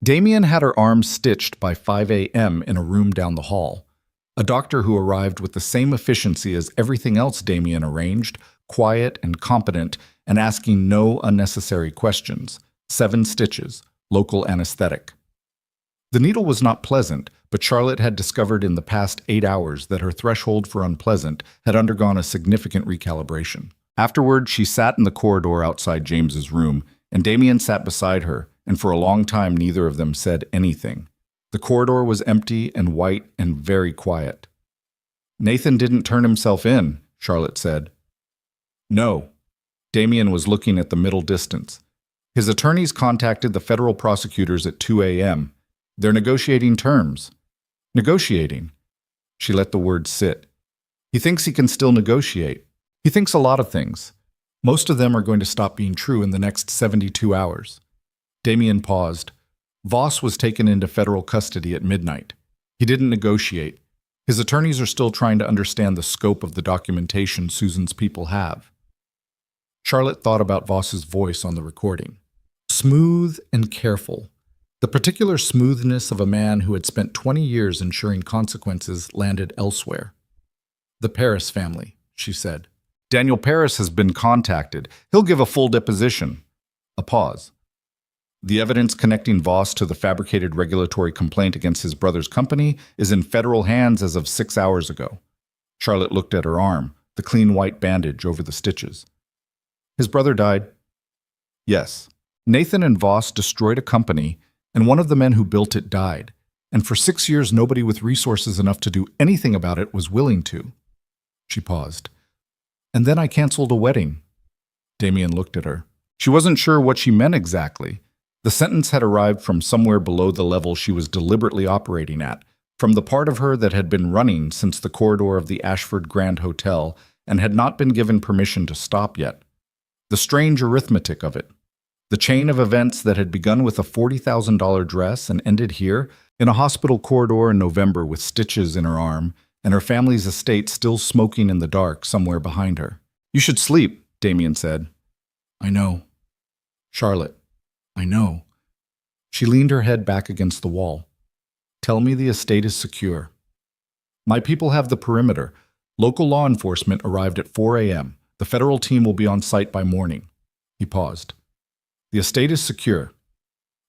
Damien had her arm stitched by 5 a.m. in a room down the hall. A doctor who arrived with the same efficiency as everything else Damien arranged, quiet and competent, and asking no unnecessary questions. 7 stitches, local anesthetic. The needle was not pleasant, but Charlotte had discovered in the past 8 hours that her threshold for unpleasant had undergone a significant recalibration. Afterward, she sat in the corridor outside James's room, and Damien sat beside her, and for a long time neither of them said anything. The corridor was empty and white and very quiet. "Nathan didn't turn himself in," Charlotte said. "No." Damien was looking at the middle distance. "His attorneys contacted the federal prosecutors at 2 a.m. They're negotiating terms." "Negotiating?" She let the word sit. "He thinks he can still negotiate. He thinks a lot of things. Most of them are going to stop being true in the next 72 hours. Damien paused. Voss was taken into federal custody at midnight. He didn't negotiate. His attorneys are still trying to understand the scope of the documentation Susan's people have. Charlotte thought about Voss's voice on the recording. Smooth and careful. The particular smoothness of a man who had spent 20 years ensuring consequences landed elsewhere. "The Paris family," she said. Daniel Paris has been contacted. He'll give a full deposition. A pause. The evidence connecting Voss to the fabricated regulatory complaint against his brother's company is in federal hands as of 6 hours ago. Charlotte looked at her arm, the clean white bandage over the stitches. His brother died? Yes. Nathan and Voss destroyed a company, and one of the men who built it died. And for 6 years, nobody with resources enough to do anything about it was willing to. She paused. And then I canceled a wedding. Damien looked at her. She wasn't sure what she meant exactly. The sentence had arrived from somewhere below the level she was deliberately operating at, from the part of her that had been running since the corridor of the Ashford Grand Hotel and had not been given permission to stop yet. The strange arithmetic of it. The chain of events that had begun with a $40,000 dress and ended here, in a hospital corridor in November with stitches in her arm, and her family's estate still smoking in the dark somewhere behind her. You should sleep, Damien said. I know. Charlotte, I know. She leaned her head back against the wall. Tell me the estate is secure. My people have the perimeter. Local law enforcement arrived at 4 a.m. The federal team will be on site by morning. He paused. The estate is secure.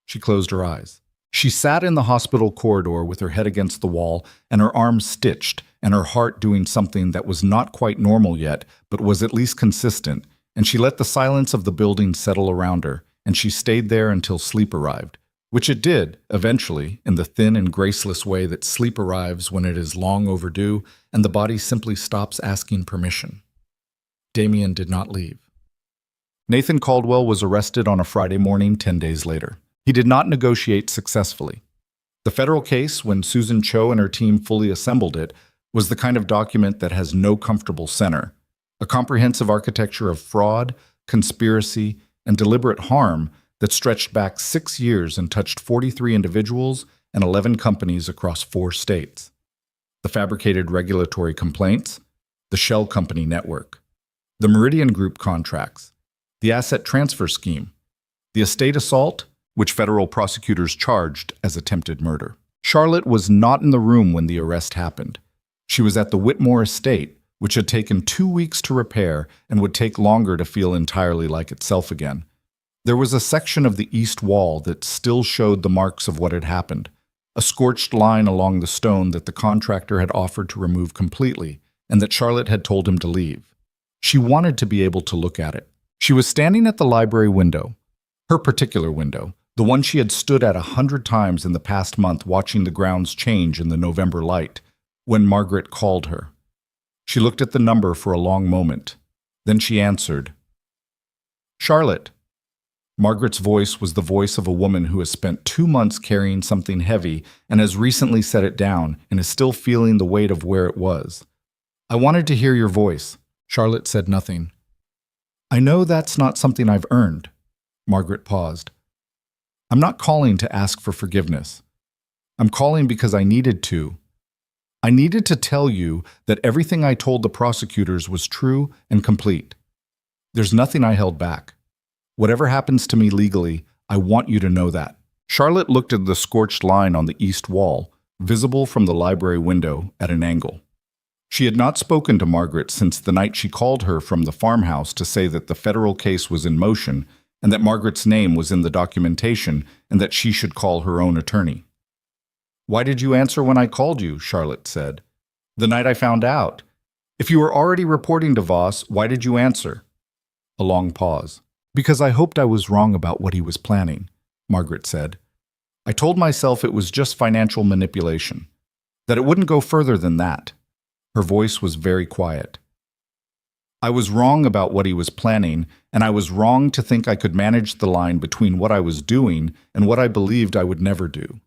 She closed her eyes. She sat in the hospital corridor with her head against the wall and her arms stitched and her heart doing something that was not quite normal yet, but was at least consistent, and she let the silence of the building settle around her, and she stayed there until sleep arrived, which it did, eventually, in the thin and graceless way that sleep arrives when it is long overdue and the body simply stops asking permission. Damien did not leave. Nathan Caldwell was arrested on a Friday morning 10 days later. He did not negotiate successfully. The federal case, when Susan Cho and her team fully assembled it, was the kind of document that has no comfortable center, a comprehensive architecture of fraud, conspiracy, and deliberate harm that stretched back 6 years and touched 43 individuals and 11 companies across 4 states. The fabricated regulatory complaints, the shell company network, the Meridian Group contracts, the asset transfer scheme, the estate assault, which federal prosecutors charged as attempted murder. Charlotte was not in the room when the arrest happened. She was at the Whitmore estate, which had taken 2 weeks to repair and would take longer to feel entirely like itself again. There was a section of the east wall that still showed the marks of what had happened, a scorched line along the stone that the contractor had offered to remove completely and that Charlotte had told him to leave. She wanted to be able to look at it. She was standing at the library window, her particular window, the one she had stood at 100 times in the past month watching the grounds change in the November light, when Margaret called her. She looked at the number for a long moment. Then she answered. Charlotte. Margaret's voice was the voice of a woman who has spent 2 months carrying something heavy and has recently set it down and is still feeling the weight of where it was. I wanted to hear your voice. Charlotte said nothing. I know that's not something I've earned. Margaret paused. I'm not calling to ask for forgiveness. I'm calling because I needed to. I needed to tell you that everything I told the prosecutors was true and complete. There's nothing I held back. Whatever happens to me legally, I want you to know that. Charlotte looked at the scorched line on the east wall, visible from the library window at an angle. She had not spoken to Margaret since the night she called her from the farmhouse to say that the federal case was in motion and that Margaret's name was in the documentation and that she should call her own attorney. Why did you answer when I called you? Charlotte said. The night I found out. If you were already reporting to Voss, why did you answer? A long pause. Because I hoped I was wrong about what he was planning, Margaret said. I told myself it was just financial manipulation, that it wouldn't go further than that. Her voice was very quiet. I was wrong about what he was planning, and I was wrong to think I could manage the line between what I was doing and what I believed I would never do.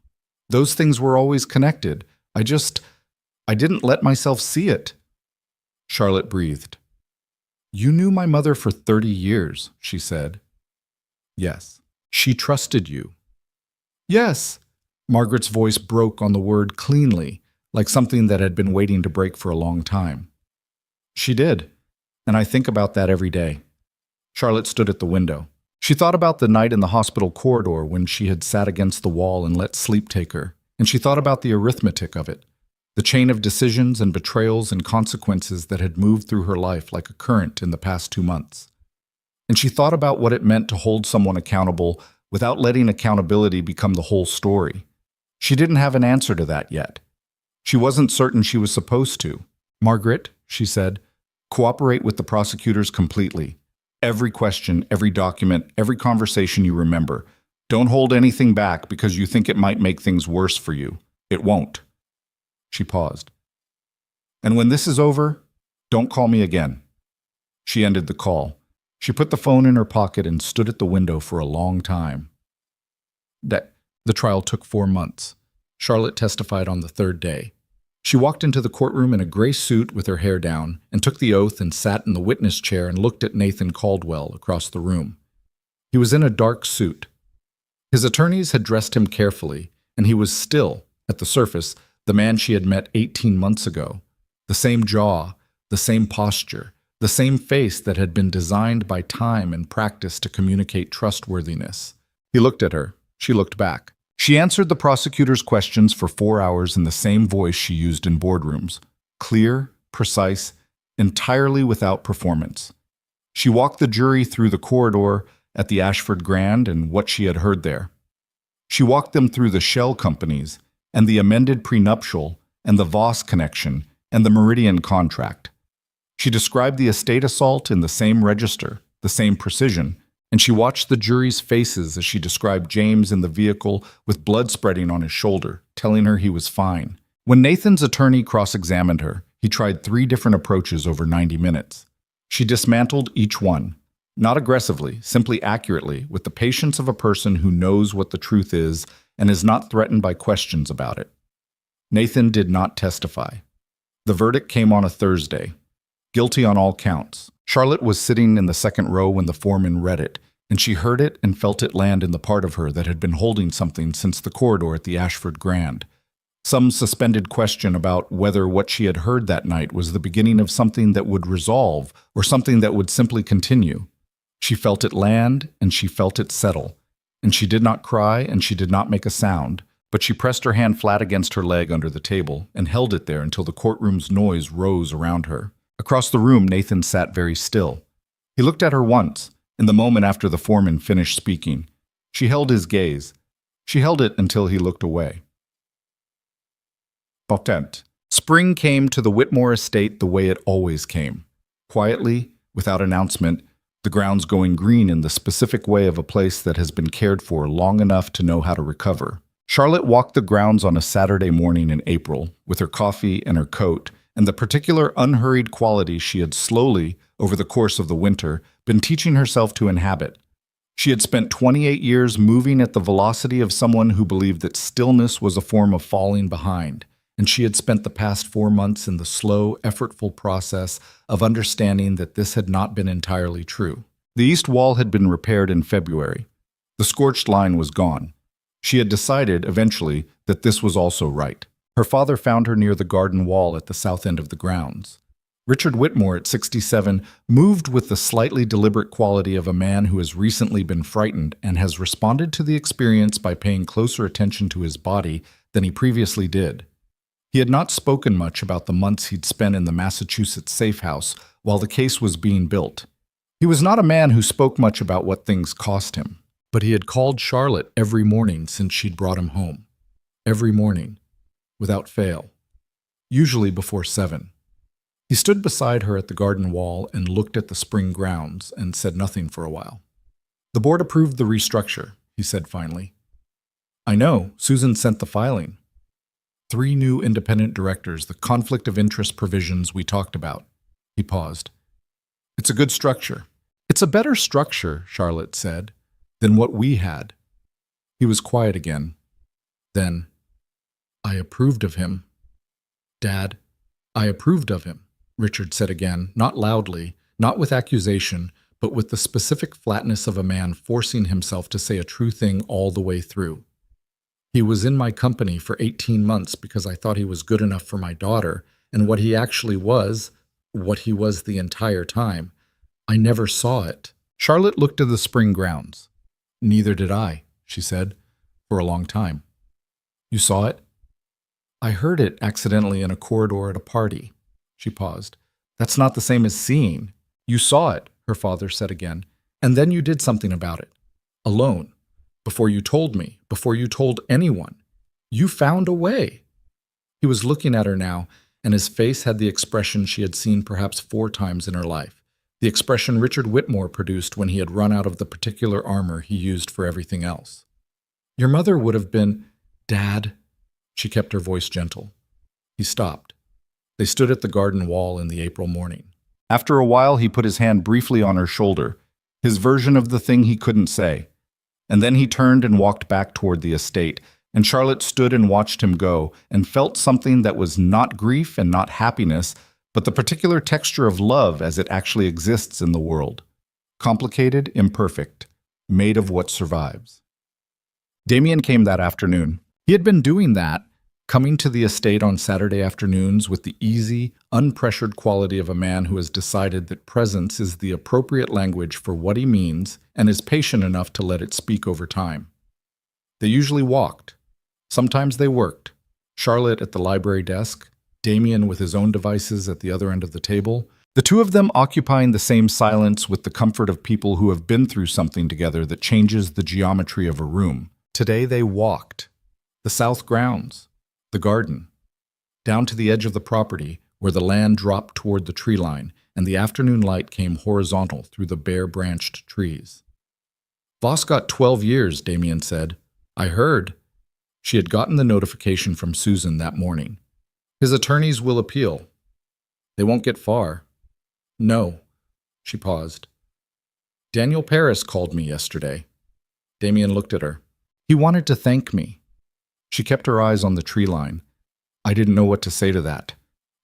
Those things were always connected. I didn't let myself see it. Charlotte breathed. You knew my mother for 30 years, she said. Yes. She trusted you. Yes. Margaret's voice broke on the word cleanly, like something that had been waiting to break for a long time. She did, and I think about that every day. Charlotte stood at the window. She thought about the night in the hospital corridor when she had sat against the wall and let sleep take her, and she thought about the arithmetic of it. the chain of decisions and betrayals and consequences that had moved through her life like a current in the past 2 months. And she thought about what it meant to hold someone accountable without letting accountability become the whole story. She didn't have an answer to that yet. She wasn't certain she was supposed to. "Margaret," she said, "cooperate with the prosecutors completely. Every question, every document, every conversation you remember. Don't hold anything back because you think it might make things worse for you. It won't." She paused. "And when this is over, don't call me again." She ended the call. She put the phone in her pocket and stood at the window for a long time. The trial took 4 months. Charlotte testified on the third day. She walked into the courtroom in a gray suit with her hair down and took the oath and sat in the witness chair and looked at Nathan Caldwell across the room. He was in a dark suit. His attorneys had dressed him carefully, and he was still, at the surface, the man she had met 18 months ago. The same jaw, the same posture, the same face that had been designed by time and practice to communicate trustworthiness. He looked at her. She looked back. She answered the prosecutor's questions for 4 hours in the same voice she used in boardrooms. Clear, precise, entirely without performance. She walked the jury through the corridor at the Ashford Grand and what she had heard there. She walked them through the shell companies and the amended prenuptial and the Voss connection and the Meridian contract. She described the estate assault in the same register, the same precision, and she watched the jury's faces as she described James in the vehicle with blood spreading on his shoulder, telling her he was fine. When Nathan's attorney cross-examined her, he tried 3 different approaches over 90 minutes. She dismantled each one, not aggressively, simply accurately, with the patience of a person who knows what the truth is and is not threatened by questions about it. Nathan did not testify. The verdict came on a Thursday. Guilty on all counts. Charlotte was sitting in the second row when the foreman read it, and she heard it and felt it land in the part of her that had been holding something since the corridor at the Ashford Grand. Some suspended question about whether what she had heard that night was the beginning of something that would resolve or something that would simply continue. She felt it land and she felt it settle, and she did not cry and she did not make a sound, but she pressed her hand flat against her leg under the table and held it there until the courtroom's noise rose around her. Across the room, Nathan sat very still. He looked at her once, in the moment after the foreman finished speaking. She held his gaze. She held it until he looked away. Potent. Spring came to the Whitmore estate the way it always came. Quietly, without announcement, the grounds going green in the specific way of a place that has been cared for long enough to know how to recover. Charlotte walked the grounds on a Saturday morning in April, with her coffee and her coat, and the particular unhurried quality she had slowly, over the course of the winter, been teaching herself to inhabit. She had spent 28 years moving at the velocity of someone who believed that stillness was a form of falling behind, and she had spent the past 4 months in the slow, effortful process of understanding that this had not been entirely true. The east wall had been repaired in February. The scorched line was gone. She had decided, eventually, that this was also right. Her father found her near the garden wall at the south end of the grounds. Richard Whitmore, at 67, moved with the slightly deliberate quality of a man who has recently been frightened and has responded to the experience by paying closer attention to his body than he previously did. He had not spoken much about the months he'd spent in the Massachusetts safe house while the case was being built. He was not a man who spoke much about what things cost him, but he had called Charlotte every morning since she'd brought him home. Every morning. Without fail, usually before 7. He stood beside her at the garden wall and looked at the spring grounds and said nothing for a while. "The board approved the restructure," he said finally. "I know, Susan sent the filing. 3 new independent directors, the conflict of interest provisions we talked about." He paused. "It's a good structure." "It's a better structure," Charlotte said, "than what we had." He was quiet again. Then, "I approved of him." "Dad, I approved of him," Richard said again, not loudly, not with accusation, but with the specific flatness of a man forcing himself to say a true thing all the way through. "He was in my company for 18 months because I thought he was good enough for my daughter, and what he actually was, what he was the entire time, I never saw it." Charlotte looked to the spring grounds. "Neither did I," she said, "for a long time." "You saw it?" I heard it accidentally in a corridor at a party. She paused. That's not the same as seeing. You saw it, her father said again, and then you did something about it. Alone. Before you told me, before you told anyone. You found a way. He was looking at her now, and his face had the expression she had seen perhaps 4 times in her life, the expression Richard Whitmore produced when he had run out of the particular armor he used for everything else. Your mother would have been, Dad. She kept her voice gentle. He stopped. They stood at the garden wall in the April morning. After a while, he put his hand briefly on her shoulder, his version of the thing he couldn't say. And then he turned and walked back toward the estate, and Charlotte stood and watched him go and felt something that was not grief and not happiness, but the particular texture of love as it actually exists in the world. Complicated, imperfect, made of what survives. Damien came that afternoon. He had been doing that, coming to the estate on Saturday afternoons with the easy, unpressured quality of a man who has decided that presence is the appropriate language for what he means and is patient enough to let it speak over time. They usually walked. Sometimes they worked. Charlotte at the library desk, Damien with his own devices at the other end of the table, the two of them occupying the same silence with the comfort of people who have been through something together that changes the geometry of a room. Today they walked. The south grounds. The garden, down to the edge of the property where the land dropped toward the tree line and the afternoon light came horizontal through the bare-branched trees. Voss got 12 years, Damien said. I heard. She had gotten the notification from Susan that morning. His attorneys will appeal. They won't get far. No. She paused. Daniel Paris called me yesterday. Damien looked at her. He wanted to thank me. She kept her eyes on the tree line. I didn't know what to say to that.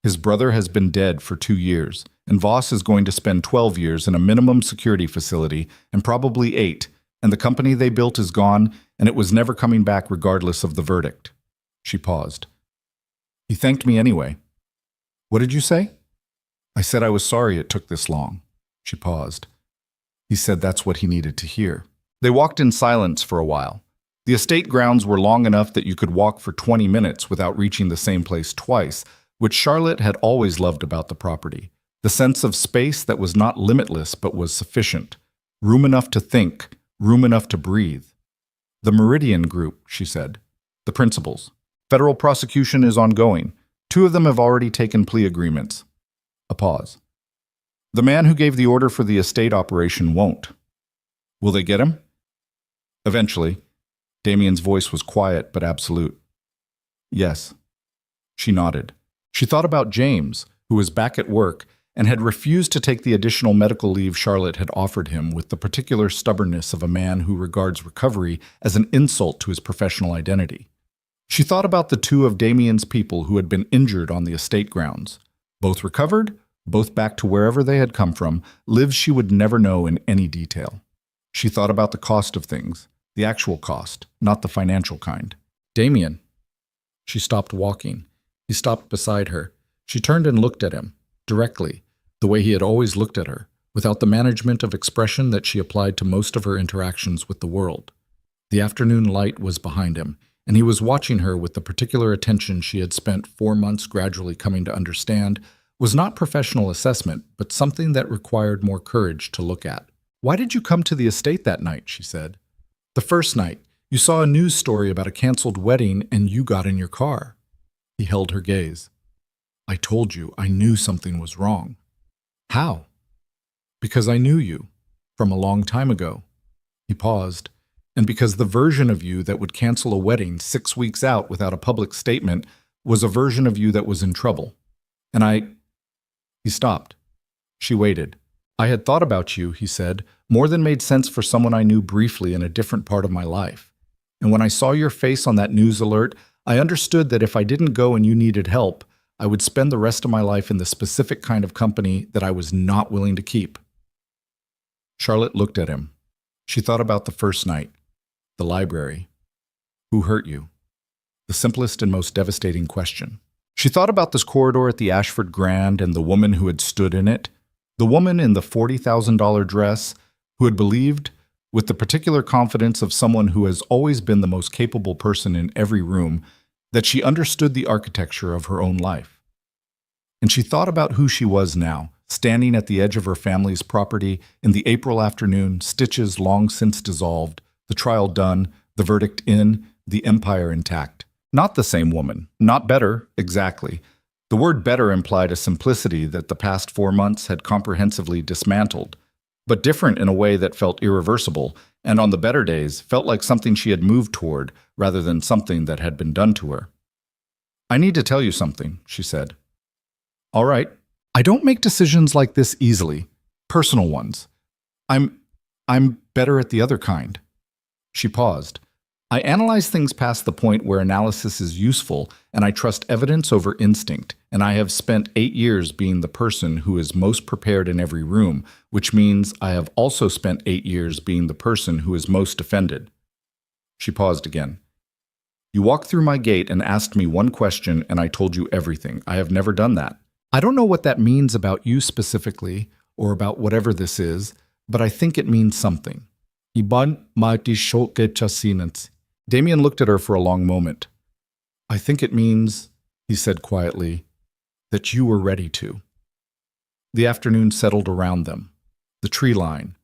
His brother has been dead for 2 years, and Voss is going to spend 12 years in a minimum security facility, and probably 8, and the company they built is gone, and it was never coming back regardless of the verdict. She paused. He thanked me anyway. What did you say? I said I was sorry it took this long. She paused. He said that's what he needed to hear. They walked in silence for a while. The estate grounds were long enough that you could walk for 20 minutes without reaching the same place twice, which Charlotte had always loved about the property. The sense of space that was not limitless but was sufficient. Room enough to think, room enough to breathe. The Meridian Group, she said. The principals. Federal prosecution is ongoing. 2 of them have already taken plea agreements. A pause. The man who gave the order for the estate operation won't. Will they get him? Eventually. Damien's voice was quiet but absolute. Yes. She nodded. She thought about James, who was back at work and had refused to take the additional medical leave Charlotte had offered him with the particular stubbornness of a man who regards recovery as an insult to his professional identity. She thought about the 2 of Damien's people who had been injured on the estate grounds. Both recovered, both back to wherever they had come from, lives she would never know in any detail. She thought about the cost of things. The actual cost, not the financial kind. Damien. She stopped walking. He stopped beside her. She turned and looked at him, directly, the way he had always looked at her, without the management of expression that she applied to most of her interactions with the world. The afternoon light was behind him, and he was watching her with the particular attention she had spent 4 months gradually coming to understand was not professional assessment, but something that required more courage to look at. Why did you come to the estate that night? She said. The first night, you saw a news story about a canceled wedding and you got in your car. He held her gaze. I told you I knew something was wrong. How? Because I knew you, from a long time ago. He paused, and because the version of you that would cancel a wedding 6 weeks out without a public statement was a version of you that was in trouble. And He stopped. She waited. I had thought about you, he said, more than made sense for someone I knew briefly in a different part of my life. And when I saw your face on that news alert, I understood that if I didn't go and you needed help, I would spend the rest of my life in the specific kind of company that I was not willing to keep. Charlotte looked at him. She thought about the first night, the library. Who hurt you? The simplest and most devastating question. She thought about this corridor at the Ashford Grand and the woman who had stood in it, the woman in the $40,000 dress who had believed, with the particular confidence of someone who has always been the most capable person in every room, that she understood the architecture of her own life. And she thought about who she was now, standing at the edge of her family's property in the April afternoon, stitches long since dissolved, the trial done, the verdict in, the empire intact. Not the same woman, not better, exactly. The word better implied a simplicity that the past 4 months had comprehensively dismantled, but different in a way that felt irreversible, and on the better days felt like something she had moved toward rather than something that had been done to her. "I need to tell you something," she said. "All right. I don't make decisions like this easily, personal ones. I'm better at the other kind." She paused. "I analyze things past the point where analysis is useful, and I trust evidence over instinct, and I have spent 8 years being the person who is most prepared in every room, which means I have also spent 8 years being the person who is most offended." She paused again. "You walked through my gate and asked me one question, and I told you everything. I have never done that. I don't know what that means about you specifically, or about whatever this is, but I think it means something." Damien looked at her for a long moment. "I think it means," he said quietly, "that you were ready to." The afternoon settled around them. The tree line,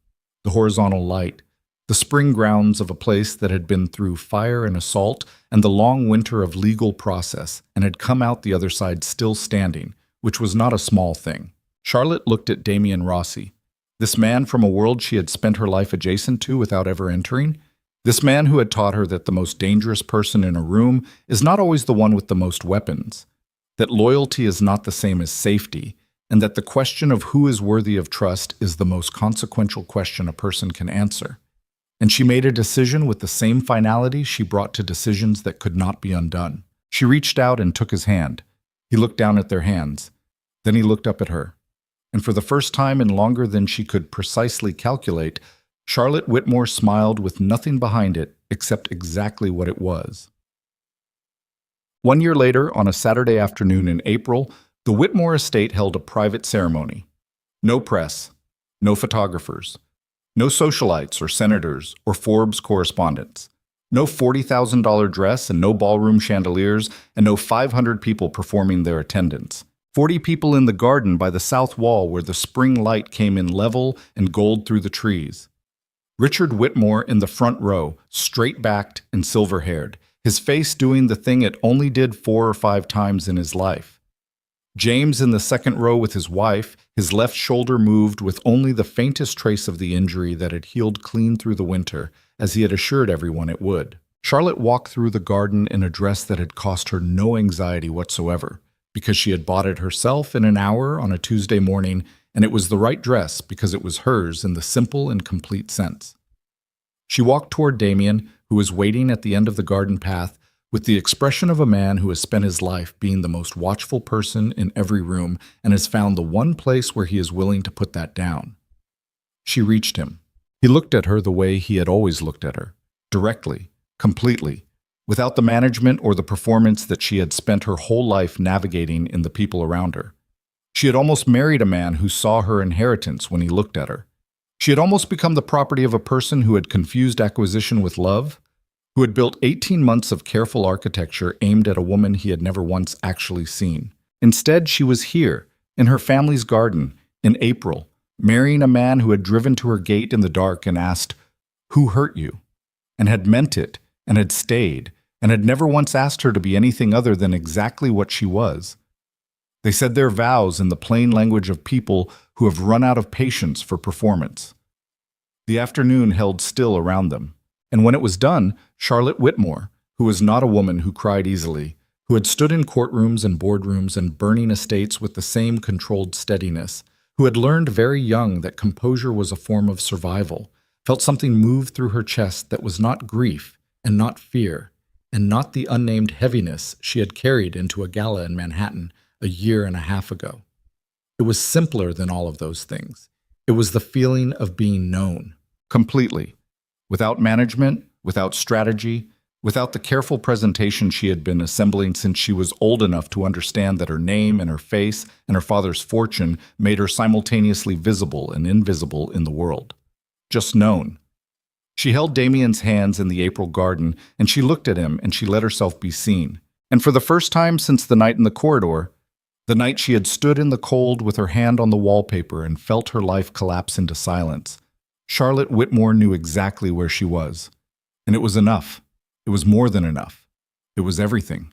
the horizontal light, the spring grounds of a place that had been through fire and assault and the long winter of legal process and had come out the other side still standing, which was not a small thing. Charlotte looked at Damien Rossi, this man from a world she had spent her life adjacent to without ever entering. This man who had taught her that the most dangerous person in a room is not always the one with the most weapons, that loyalty is not the same as safety, and that the question of who is worthy of trust is the most consequential question a person can answer. And she made a decision with the same finality she brought to decisions that could not be undone. She reached out and took his hand. He looked down at their hands. Then he looked up at her. And for the first time in longer than she could precisely calculate, Charlotte Whitmore smiled with nothing behind it except exactly what it was. 1 year later, on a Saturday afternoon in April, the Whitmore estate held a private ceremony. No press, no photographers, no socialites or senators or Forbes correspondents, no $40,000 dress and no ballroom chandeliers, and no 500 people performing their attendance. 40 people in the garden by the south wall where the spring light came in level and gold through the trees. Richard Whitmore in the front row, straight-backed and silver-haired, his face doing the thing it only did 4 or 5 times in his life. James in the second row with his wife, his left shoulder moved with only the faintest trace of the injury that had healed clean through the winter, as he had assured everyone it would. Charlotte walked through the garden in a dress that had cost her no anxiety whatsoever, because she had bought it herself in an hour on a Tuesday morning, and it was the right dress because it was hers in the simple and complete sense. She walked toward Damien, who was waiting at the end of the garden path, with the expression of a man who has spent his life being the most watchful person in every room and has found the one place where he is willing to put that down. She reached him. He looked at her the way he had always looked at her, directly, completely, without the management or the performance that she had spent her whole life navigating in the people around her. She had almost married a man who saw her inheritance when he looked at her. She had almost become the property of a person who had confused acquisition with love, who had built 18 months of careful architecture aimed at a woman he had never once actually seen. Instead, she was here, in her family's garden, in April, marrying a man who had driven to her gate in the dark and asked, "Who hurt you?" and had meant it, and had stayed, and had never once asked her to be anything other than exactly what she was. They said their vows in the plain language of people who have run out of patience for performance. The afternoon held still around them, and when it was done, Charlotte Whitmore, who was not a woman who cried easily, who had stood in courtrooms and boardrooms and burning estates with the same controlled steadiness, who had learned very young that composure was a form of survival, felt something move through her chest that was not grief and not fear, and not the unnamed heaviness she had carried into a gala in Manhattan a year and a half ago. It was simpler than all of those things. It was the feeling of being known, completely, without management, without strategy, without the careful presentation she had been assembling since she was old enough to understand that her name and her face and her father's fortune made her simultaneously visible and invisible in the world. Just known. She held Damien's hands in the April garden, and she looked at him and she let herself be seen. And for the first time since the night in the corridor, the night she had stood in the cold with her hand on the wallpaper and felt her life collapse into silence, Charlotte Whitmore knew exactly where she was. And it was enough. It was more than enough. It was everything.